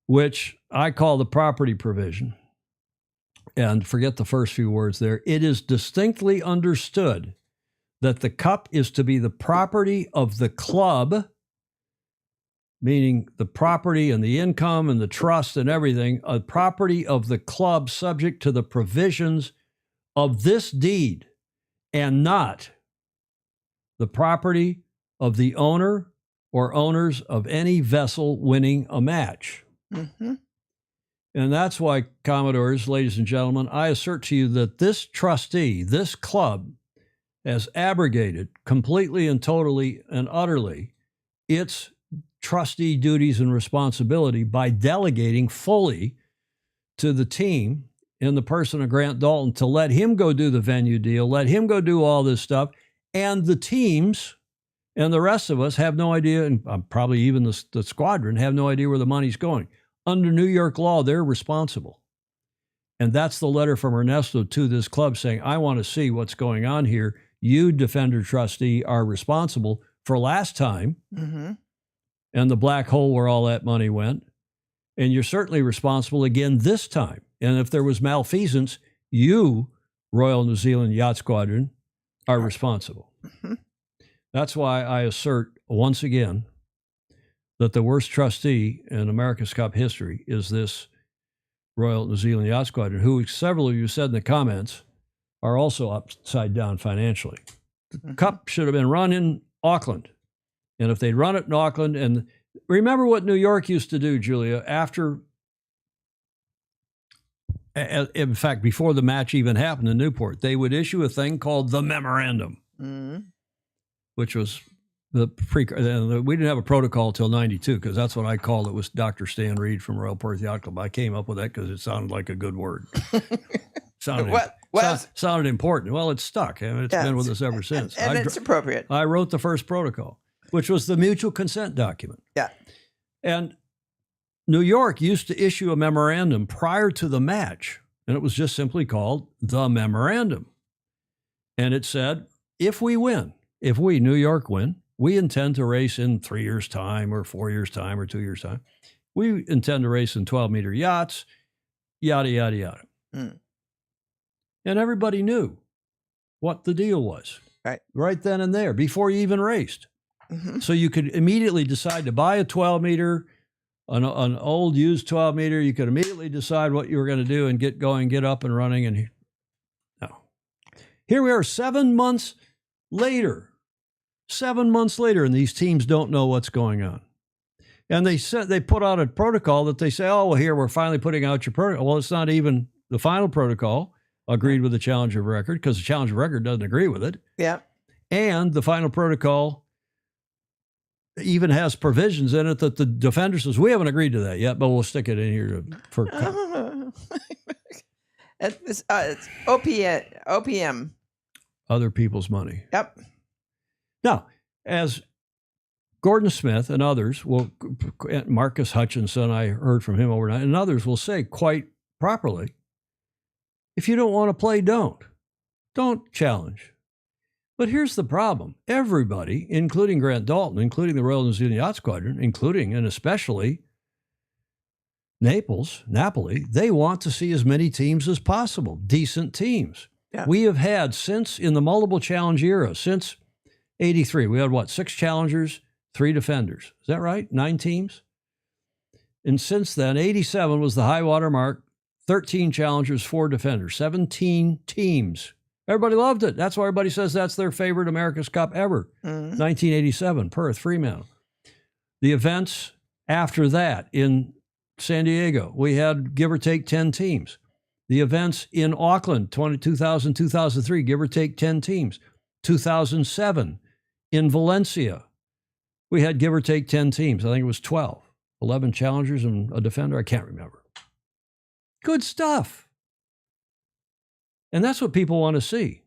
which I call the property provision. And forget the first few words there. It is distinctly understood that the cup is to be the property of the club, meaning the property and the income and the trust and everything, a property of the club subject to the provisions of this deed, and not the property of the owner or owners of any vessel winning a match. Mm-hmm. And that's why, Commodores, ladies and gentlemen, I assert to you that this trustee, this club, has abrogated completely and totally and utterly its trustee duties and responsibility by delegating fully to the team in the person of Grant Dalton to let him go do the venue deal, let him go do all this stuff, and the teams and the rest of us have no idea, and probably even the squadron have no idea where the money's going. Under New York law, they're responsible. And that's the letter from Ernesto to this club saying, I want to see what's going on here. You, defender trustee, are responsible for last time, mm-hmm. and the black hole where all that money went. And you're certainly responsible again this time. And if there was malfeasance, you, Royal New Zealand Yacht Squadron, are responsible. Mm-hmm. That's why I assert once again that the worst trustee in America's Cup history is this Royal New Zealand Yacht Squadron, who several of you said in the comments are also upside down financially. The Cup should have been run in Auckland. And if they'd run it in Auckland, and remember what New York used to do, Julia, after, in fact, before the match even happened in Newport, they would issue a thing called the memorandum, mm-hmm. which was we didn't have a protocol till 92, because that's what I called it, was Dr. Stan Reed from Royal Perth Yacht Club. I came up with that because it sounded like a good word. Sounded important. Well, it's stuck. I mean, it's been with us ever since.
And it's appropriate.
I wrote the first protocol, which was the mutual consent document.
Yeah.
And New York used to issue a memorandum prior to the match, and it was just simply called the memorandum. And it said, if we, New York, win, we intend to race in 3 years' time or 4 years' time or 2 years' time. We intend to race in 12-meter yachts. yada, yada, yada.
Mm.
And everybody knew what the deal was. Right then and there, before you even raced.
Mm-hmm.
So you could immediately decide to buy a 12 meter, an old used 12 meter. You could immediately decide what you were going to do and get going, get up and running. And no, here we are 7 months later. 7 months later, and these teams don't know what's going on. And they put out a protocol that they say, oh, well, here, we're finally putting out your protocol. Well, it's not even the final protocol agreed with the Challenger of Record, because the Challenger of Record doesn't agree with it.
Yeah.
And the final protocol even has provisions in it that the defender says, we haven't agreed to that yet, but we'll stick it in here for.
It's OPM.
Other people's money.
Yep.
Now, as Gordon Smith and others Marcus Hutchinson, I heard from him overnight, and others will say quite properly, if you don't want to play, don't challenge. But here's the problem. Everybody, including Grant Dalton, including the Royal New Zealand Yacht Squadron, including and especially Napoli, they want to see as many teams as possible, decent teams.
Yeah.
We have had in the multiple challenge era, since 83, we had 6 challengers, 3 defenders. Is that right? 9 teams? And since then, 87 was the high water mark, 13 challengers, 4 defenders, 17 teams. Everybody loved it. That's why everybody says that's their favorite America's Cup ever. 1987, Perth, Fremantle. The events after that in San Diego, we had give or take 10 teams. The events in Auckland, 2000, 2003, give or take 10 teams. 2007, in Valencia, we had give or take 10 teams. I think it was 12, 11 challengers and a defender. I can't remember. Good stuff. And that's what people want to see.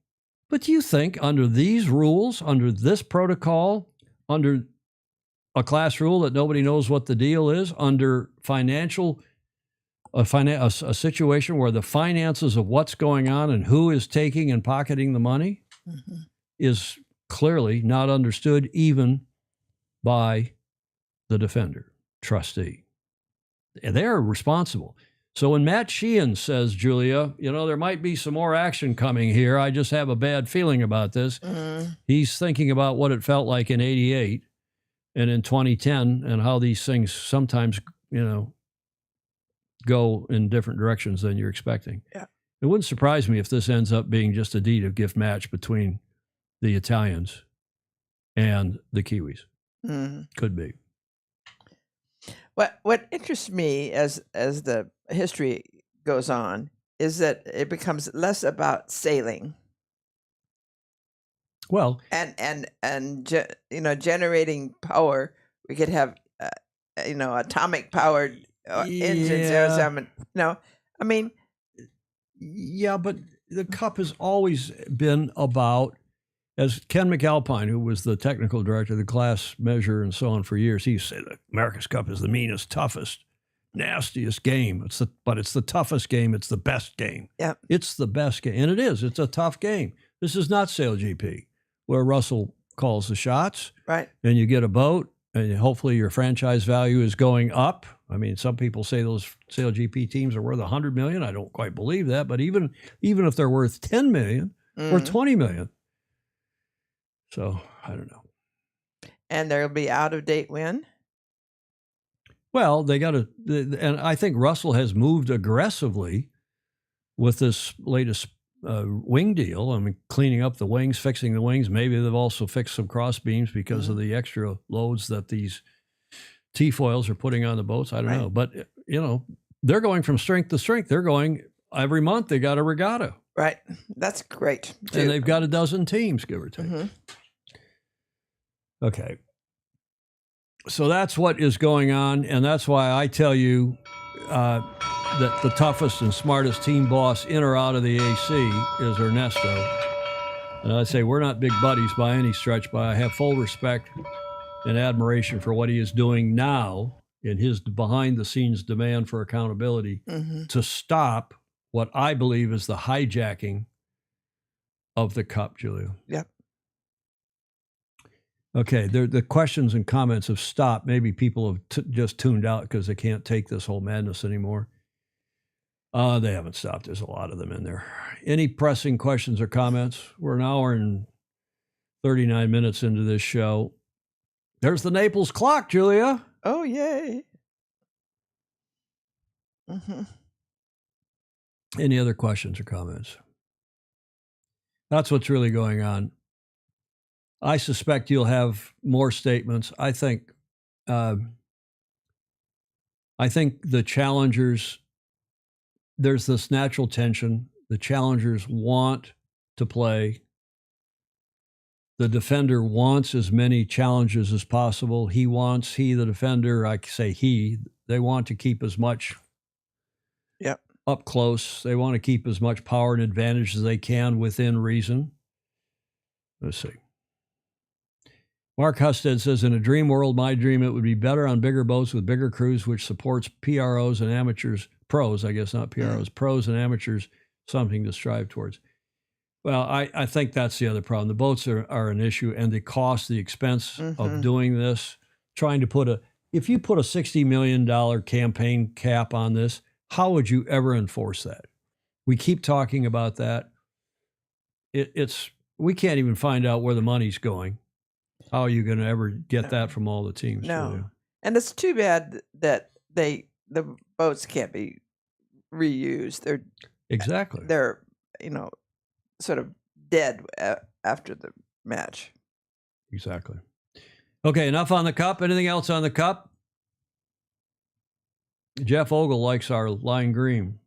But do you think under these rules, under this protocol, under a class rule that nobody knows what the deal is, under a situation where the finances of what's going on and who is taking and pocketing the money is clearly not understood even by the defender, trustee. And they're responsible. So when Matt Sheehan says, Julia, there might be some more action coming here, I just have a bad feeling about this, he's thinking about what it felt like in 88 and in 2010 and how these things sometimes, go in different directions than you're expecting.
Yeah.
It wouldn't surprise me if this ends up being just a deed of gift match between the Italians and the Kiwis. Could be.
What interests me as the history goes on is that it becomes less about sailing.
Well,
and generating power. We could have atomic powered engines.
Yeah, but the Cup has always been about, as Ken McAlpine, who was the technical director of the class measure and so on for years, he said the America's Cup is the meanest, toughest, nastiest game. But it's the toughest game. It's the best game.
Yeah,
it's the best game, and it is. It's a tough game. This is not Sail GP, where Russell calls the shots,
right? And
you get a boat, and hopefully your franchise value is going up. I mean, some people say those Sail GP teams are worth $100 million. I don't quite believe that, but even if they're worth $10 million or $20 million. So, I don't know.
And there'll be out-of-date win?
Well, they got to, and I think Russell has moved aggressively with this latest wing deal. I mean, cleaning up the wings, fixing the wings. Maybe they've also fixed some cross beams because of the extra loads that these T-foils are putting on the boats. I don't know. But, they're going from strength to strength. They're going every month. They got a regatta.
Right. That's great.
And they've got a dozen teams, give or take. Okay. So that's what is going on. And that's why I tell you that the toughest and smartest team boss in or out of the AC is Ernesto. And I say we're not big buddies by any stretch, but I have full respect and admiration for what he is doing now in his behind-the-scenes demand for accountability to stop what I believe is the hijacking of the Cup, Julia.
Yep.
Okay, the questions and comments have stopped. Maybe people have just tuned out because they can't take this whole madness anymore. They haven't stopped. There's a lot of them in there. Any pressing questions or comments? We're an hour and 39 minutes into this show. There's the Naples clock, Julia.
Oh, yay. Mm-hmm.
Any other questions or comments? That's what's really going on. I suspect you'll have more statements. I think the challengers, there's this natural tension. The challengers want to play. The defender wants as many challenges as possible. The defender, I say they want to keep as much up close. They want to keep as much power and advantage as they can within reason. Let's see. Mark Husted says, in a dream world, my dream, it would be better on bigger boats with bigger crews, which supports PROs and amateurs, pros, I guess, not PROs, pros and amateurs, something to strive towards. Well, I think that's the other problem. The boats are an issue, and the cost, the expense of doing this, trying to if you put a $60 million campaign cap on this, how would you ever enforce that? We keep talking about that. We can't even find out where the money's going. How are you going to ever get that from all the teams?
No. And it's too bad that the boats can't be reused. They're sort of dead after the match.
Exactly. Okay, enough on the cup. Anything else on the cup? Jeff Ogle likes our lime green.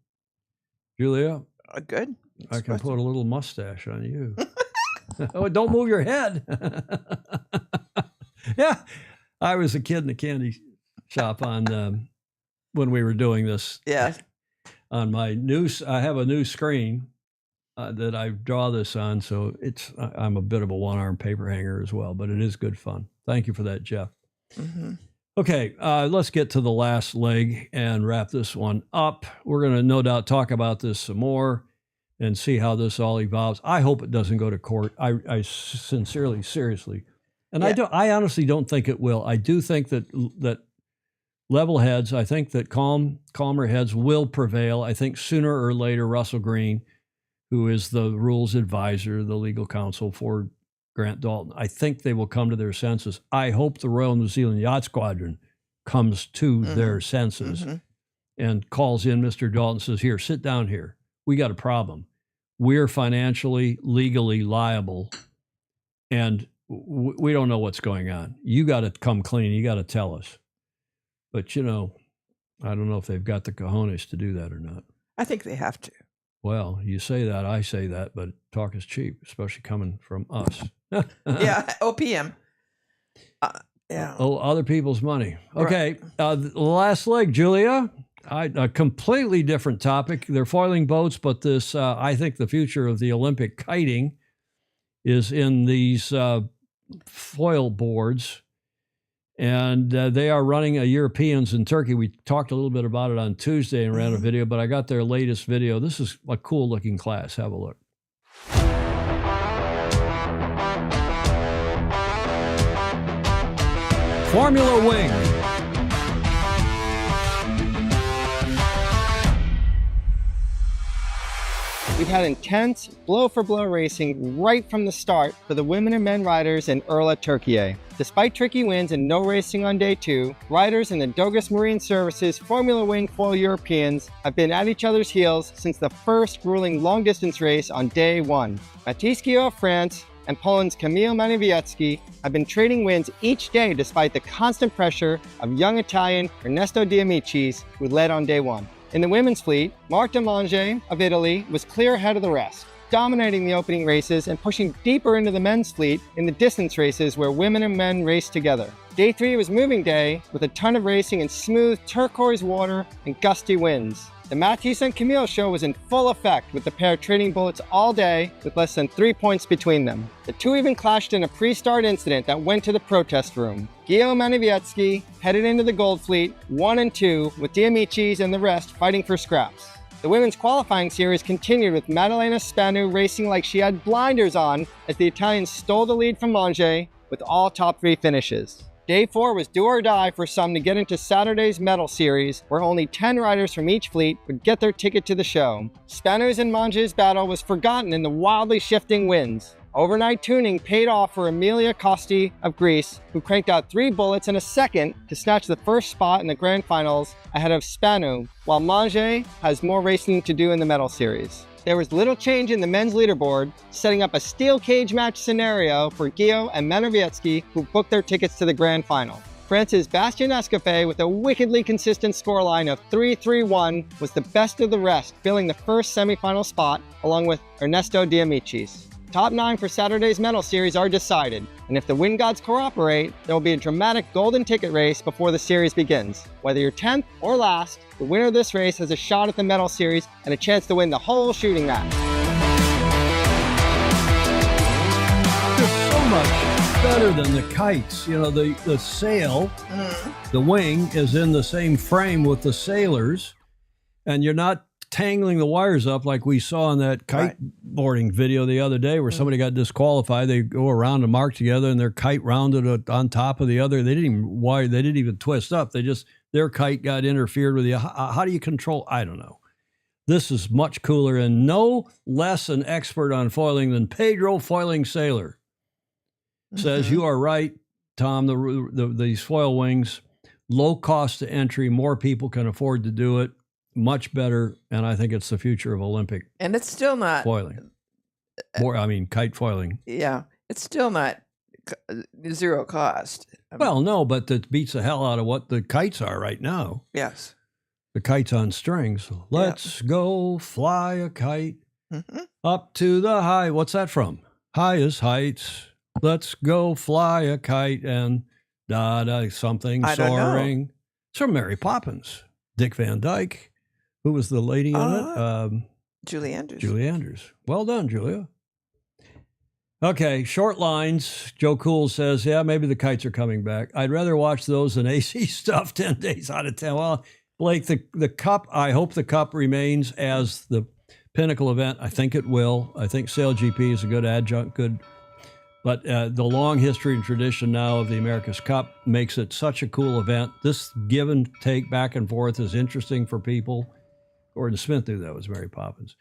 Julia?
Good.
I can put a little mustache on you. Oh, don't move your head. Yeah. I was a kid in the candy shop when we were doing this.
Yeah.
On my I have a new screen that I draw this on, so I'm a bit of a one-arm paper hanger as well, but it is good fun. Thank you for that, Jeff.
Mm-hmm.
Okay, let's get to the last leg and wrap this one up. We're going to no doubt talk about this some more and see how this all evolves. I hope it doesn't go to court. I sincerely, seriously, and I honestly don't think it will. I do think that level heads, I think that calmer heads will prevail. I think sooner or later, Russell Green, who is the rules advisor, the legal counsel for Grant Dalton, I think they will come to their senses. I hope the Royal New Zealand Yacht Squadron comes to their senses and calls in Mr. Dalton and says, here, sit down here. We got a problem. We're financially, legally liable, and we don't know what's going on. You got to come clean. You got to tell us. But, I don't know if they've got the cojones to do that or not.
I think they have to.
Well, you say that, I say that, but talk is cheap, especially coming from us.
Yeah, OPM. Yeah.
Oh, other people's money. Okay, right. The last leg, Julia. A completely different topic. They're foiling boats, but this, I think the future of the Olympic kiting is in these foil boards. And they are running a Europeans in Turkey. We talked a little bit about it on Tuesday and ran a video, but I got their latest video. This is a cool looking class. Have a look. Formula Wing.
We've had intense blow-for-blow racing right from the start for the women and men riders in Urla, Turkey. Despite tricky winds and no racing on day 2, riders in the Dogus Marine Services Formula Wing Foil Europeans have been at each other's heels since the first grueling long-distance race on day 1. Matisse Guillot of France and Poland's Kamil Maniwiecki have been trading wins each day despite the constant pressure of young Italian Ernesto De Amicis, who led on day 1. In the women's fleet, Marc de Mange of Italy was clear ahead of the rest, dominating the opening races and pushing deeper into the men's fleet in the distance races where women and men raced together. Day 3 was moving day with a ton of racing in smooth turquoise water and gusty winds. The Matisse and Camille show was in full effect with the pair trading bullets all day with less than 3 points between them. The two even clashed in a pre-start incident that went to the protest room. Guillaume Maniwiecki headed into the Gold Fleet 1 and 2 with De Amicis and the rest fighting for scraps. The women's qualifying series continued with Maddalena Spanu racing like she had blinders on as the Italians stole the lead from Mange with all top 3 finishes. Day 4 was do or die for some to get into Saturday's medal series, where only 10 riders from each fleet would get their ticket to the show. Spano's and Mange's battle was forgotten in the wildly shifting winds. Overnight tuning paid off for Emilia Costi of Greece, who cranked out 3 bullets in a second to snatch the first spot in the grand finals ahead of Spano, while Mange has more racing to do in the medal series. There was little change in the men's leaderboard, setting up a steel cage match scenario for Gio and Manowiecki, who booked their tickets to the grand final. France's Bastien Escofet, with a wickedly consistent scoreline of 3-3-1, was the best of the rest, filling the first semifinal spot, along with Ernesto de Amicis. Top 9 for Saturday's medal series are decided, and if the wind gods cooperate, there will be a dramatic golden ticket race before the series begins. Whether you're 10th or last, the winner of this race has a shot at the medal series and a chance to win the whole shooting match.
They're so much better than the kites. You know, the sail, the wing is in the same frame with the sailors, and you're not tangling the wires up like we saw in that kiteboarding video the other day where somebody got disqualified. They go around and mark together and their kite rounded on top of the other. They didn't even twist up. Their kite got interfered with. How do you control? I don't know. This is much cooler and no less an expert on foiling than Pedro Foiling Sailor. Says you are right, Tom. These foil wings, low cost to entry, more people can afford to do it. Much better, and I think it's the future of Olympic.
And it's still not
foiling. Kite foiling.
Yeah, it's still not zero cost.
Well, no, but it beats the hell out of what the kites are right now.
Yes.
The kites on strings. Let's go fly a kite up to the high. What's that from? Highest heights. Let's go fly a kite and something soaring. It's from Mary Poppins. Dick Van Dyke. Who was the lady in it?
Julie Andrews.
Julie Andrews. Well done, Julia. Okay, short lines. Joe Cool says, yeah, maybe the kites are coming back. I'd rather watch those than AC stuff 10 days out of 10. Well, Blake, the Cup, I hope the Cup remains as the pinnacle event. I think it will. I think Sail GP is a good adjunct, but the long history and tradition now of the America's Cup makes it such a cool event. This give and take back and forth is interesting for people. Gordon Smith knew that was Mary Poppins.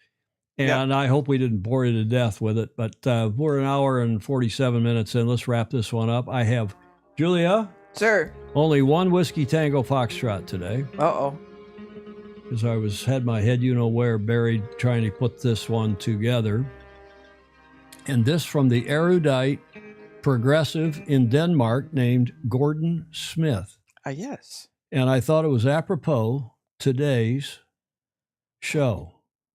And I hope we didn't bore you to death with it, but we're an hour and 47 minutes in. Let's wrap this one up. I have, Julia?
Sir?
Only one Whiskey Tango Foxtrot today.
Uh-oh.
Because I had my head you-know-where buried trying to put this one together. And this from the erudite progressive in Denmark named Gordon Smith.
Yes.
And I thought it was apropos today's show.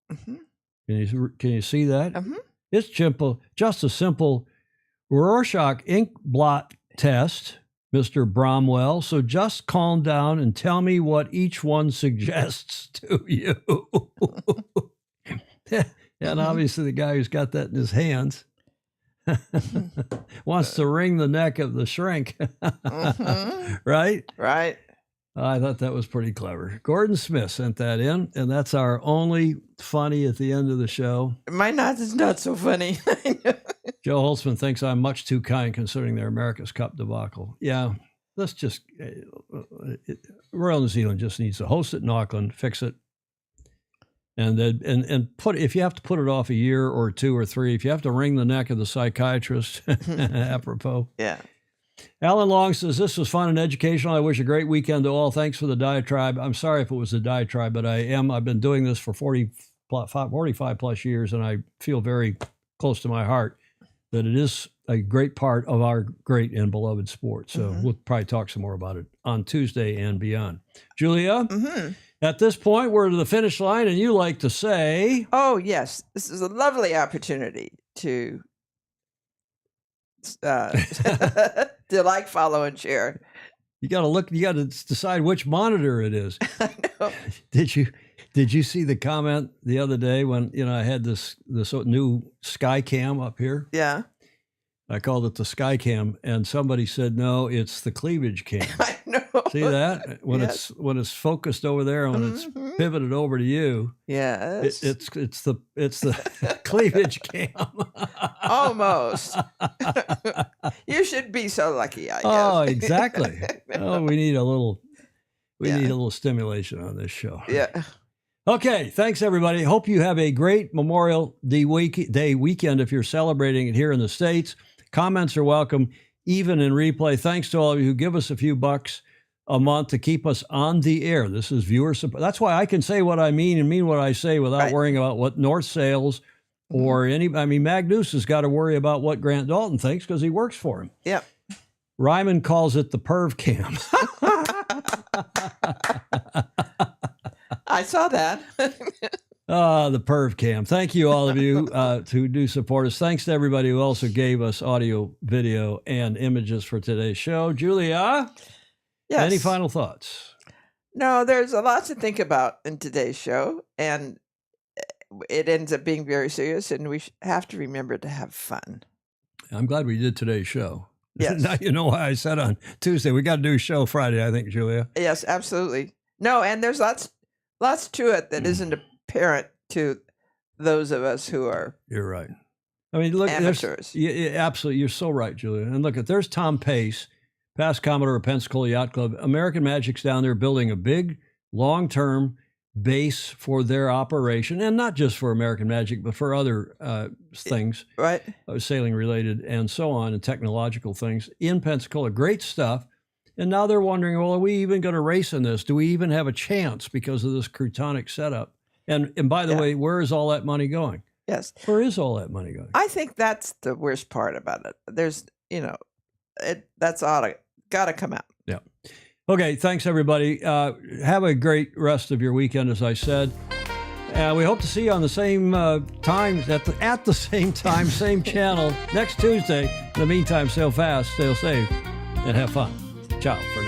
Can you see that? It's simple, just a simple Rorschach ink blot test, Mr. Bromwell. So just calm down and tell me what each one suggests to you. And obviously the guy who's got that in his hands wants to wring the neck of the shrink. Right?
Right.
I thought that was pretty clever. Gordon Smith sent that in, and that's our only funny at the end of the show.
Mine is not so funny.
Joe Holtzman thinks I'm much too kind considering their America's Cup debacle. Yeah, let's just... Royal New Zealand just needs to host it in Auckland, fix it, and put, if you have to put it off a year or 2 or 3, if you have to wring the neck of the psychiatrist, apropos.
Yeah.
Alan Long says, this was fun and educational. I wish a great weekend to all. Thanks for the diatribe. I'm sorry if it was a diatribe, but I've been doing this for 45 plus years, and I feel very close to my heart that it is a great part of our great and beloved sport. So we'll probably talk some more about it on Tuesday and beyond. Julia, at this point, we're to the finish line, and you like to say...
Oh, yes. This is a lovely opportunity to... to like, follow, and share.
You got to decide which monitor it is.
I know.
Did you see the comment the other day when I had this new sky cam up here?
Yeah.
I called it the sky cam, and somebody said, no, it's the cleavage cam.
I know.
See that? When
Yes.
it's focused over there, and when it's pivoted over to you,
Yes.
it's the cleavage cam.
Almost. You should be so lucky, I guess.
Oh, exactly. Oh, we need a little stimulation on this show.
Yeah.
Okay, thanks everybody. Hope you have a great Memorial Day weekend if you're celebrating it here in the States. Comments are welcome, even in replay. Thanks to all of you who give us a few bucks a month to keep us on the air. This is viewer support. That's why I can say what I mean and mean what I say without worrying about what North Sales or Magnus has got to worry about what Grant Dalton thinks because he works for him.
Yep.
Ryman calls it the perv cam.
I saw that.
The perv cam. Thank you, all of you who do support us. Thanks to everybody who also gave us audio, video, and images for today's show. Julia,
Yes.
Any final thoughts?
No, there's a lot to think about in today's show, and it ends up being very serious, and we have to remember to have fun.
I'm glad we did today's show.
Yes.
Now you know why I said on Tuesday, we got to do a show Friday, I think, Julia.
Yes, absolutely. No, and there's lots to it that isn't apparent to those of us who are
You're right. I mean, look,
amateurs.
Absolutely. You're so right, Julia. And look, there's Tom Pace, past Commodore of Pensacola Yacht Club. American Magic's down there building a big, long-term base for their operation, and not just for American Magic, but for other things,
right?
Sailing related and so on, and technological things in Pensacola. Great stuff. And now they're wondering, well, are we even going to race in this? Do we even have a chance because of this Crutonic setup? And by the way, where is all that money going?
Yes.
Where is all that money going?
I think that's the worst part about it. There's, that's got to come out.
Yeah. Okay. Thanks, everybody. Have a great rest of your weekend, as I said. We hope to see you on the same times at the same time, same channel next Tuesday. In the meantime, sail fast, sail safe, and have fun. Ciao for now.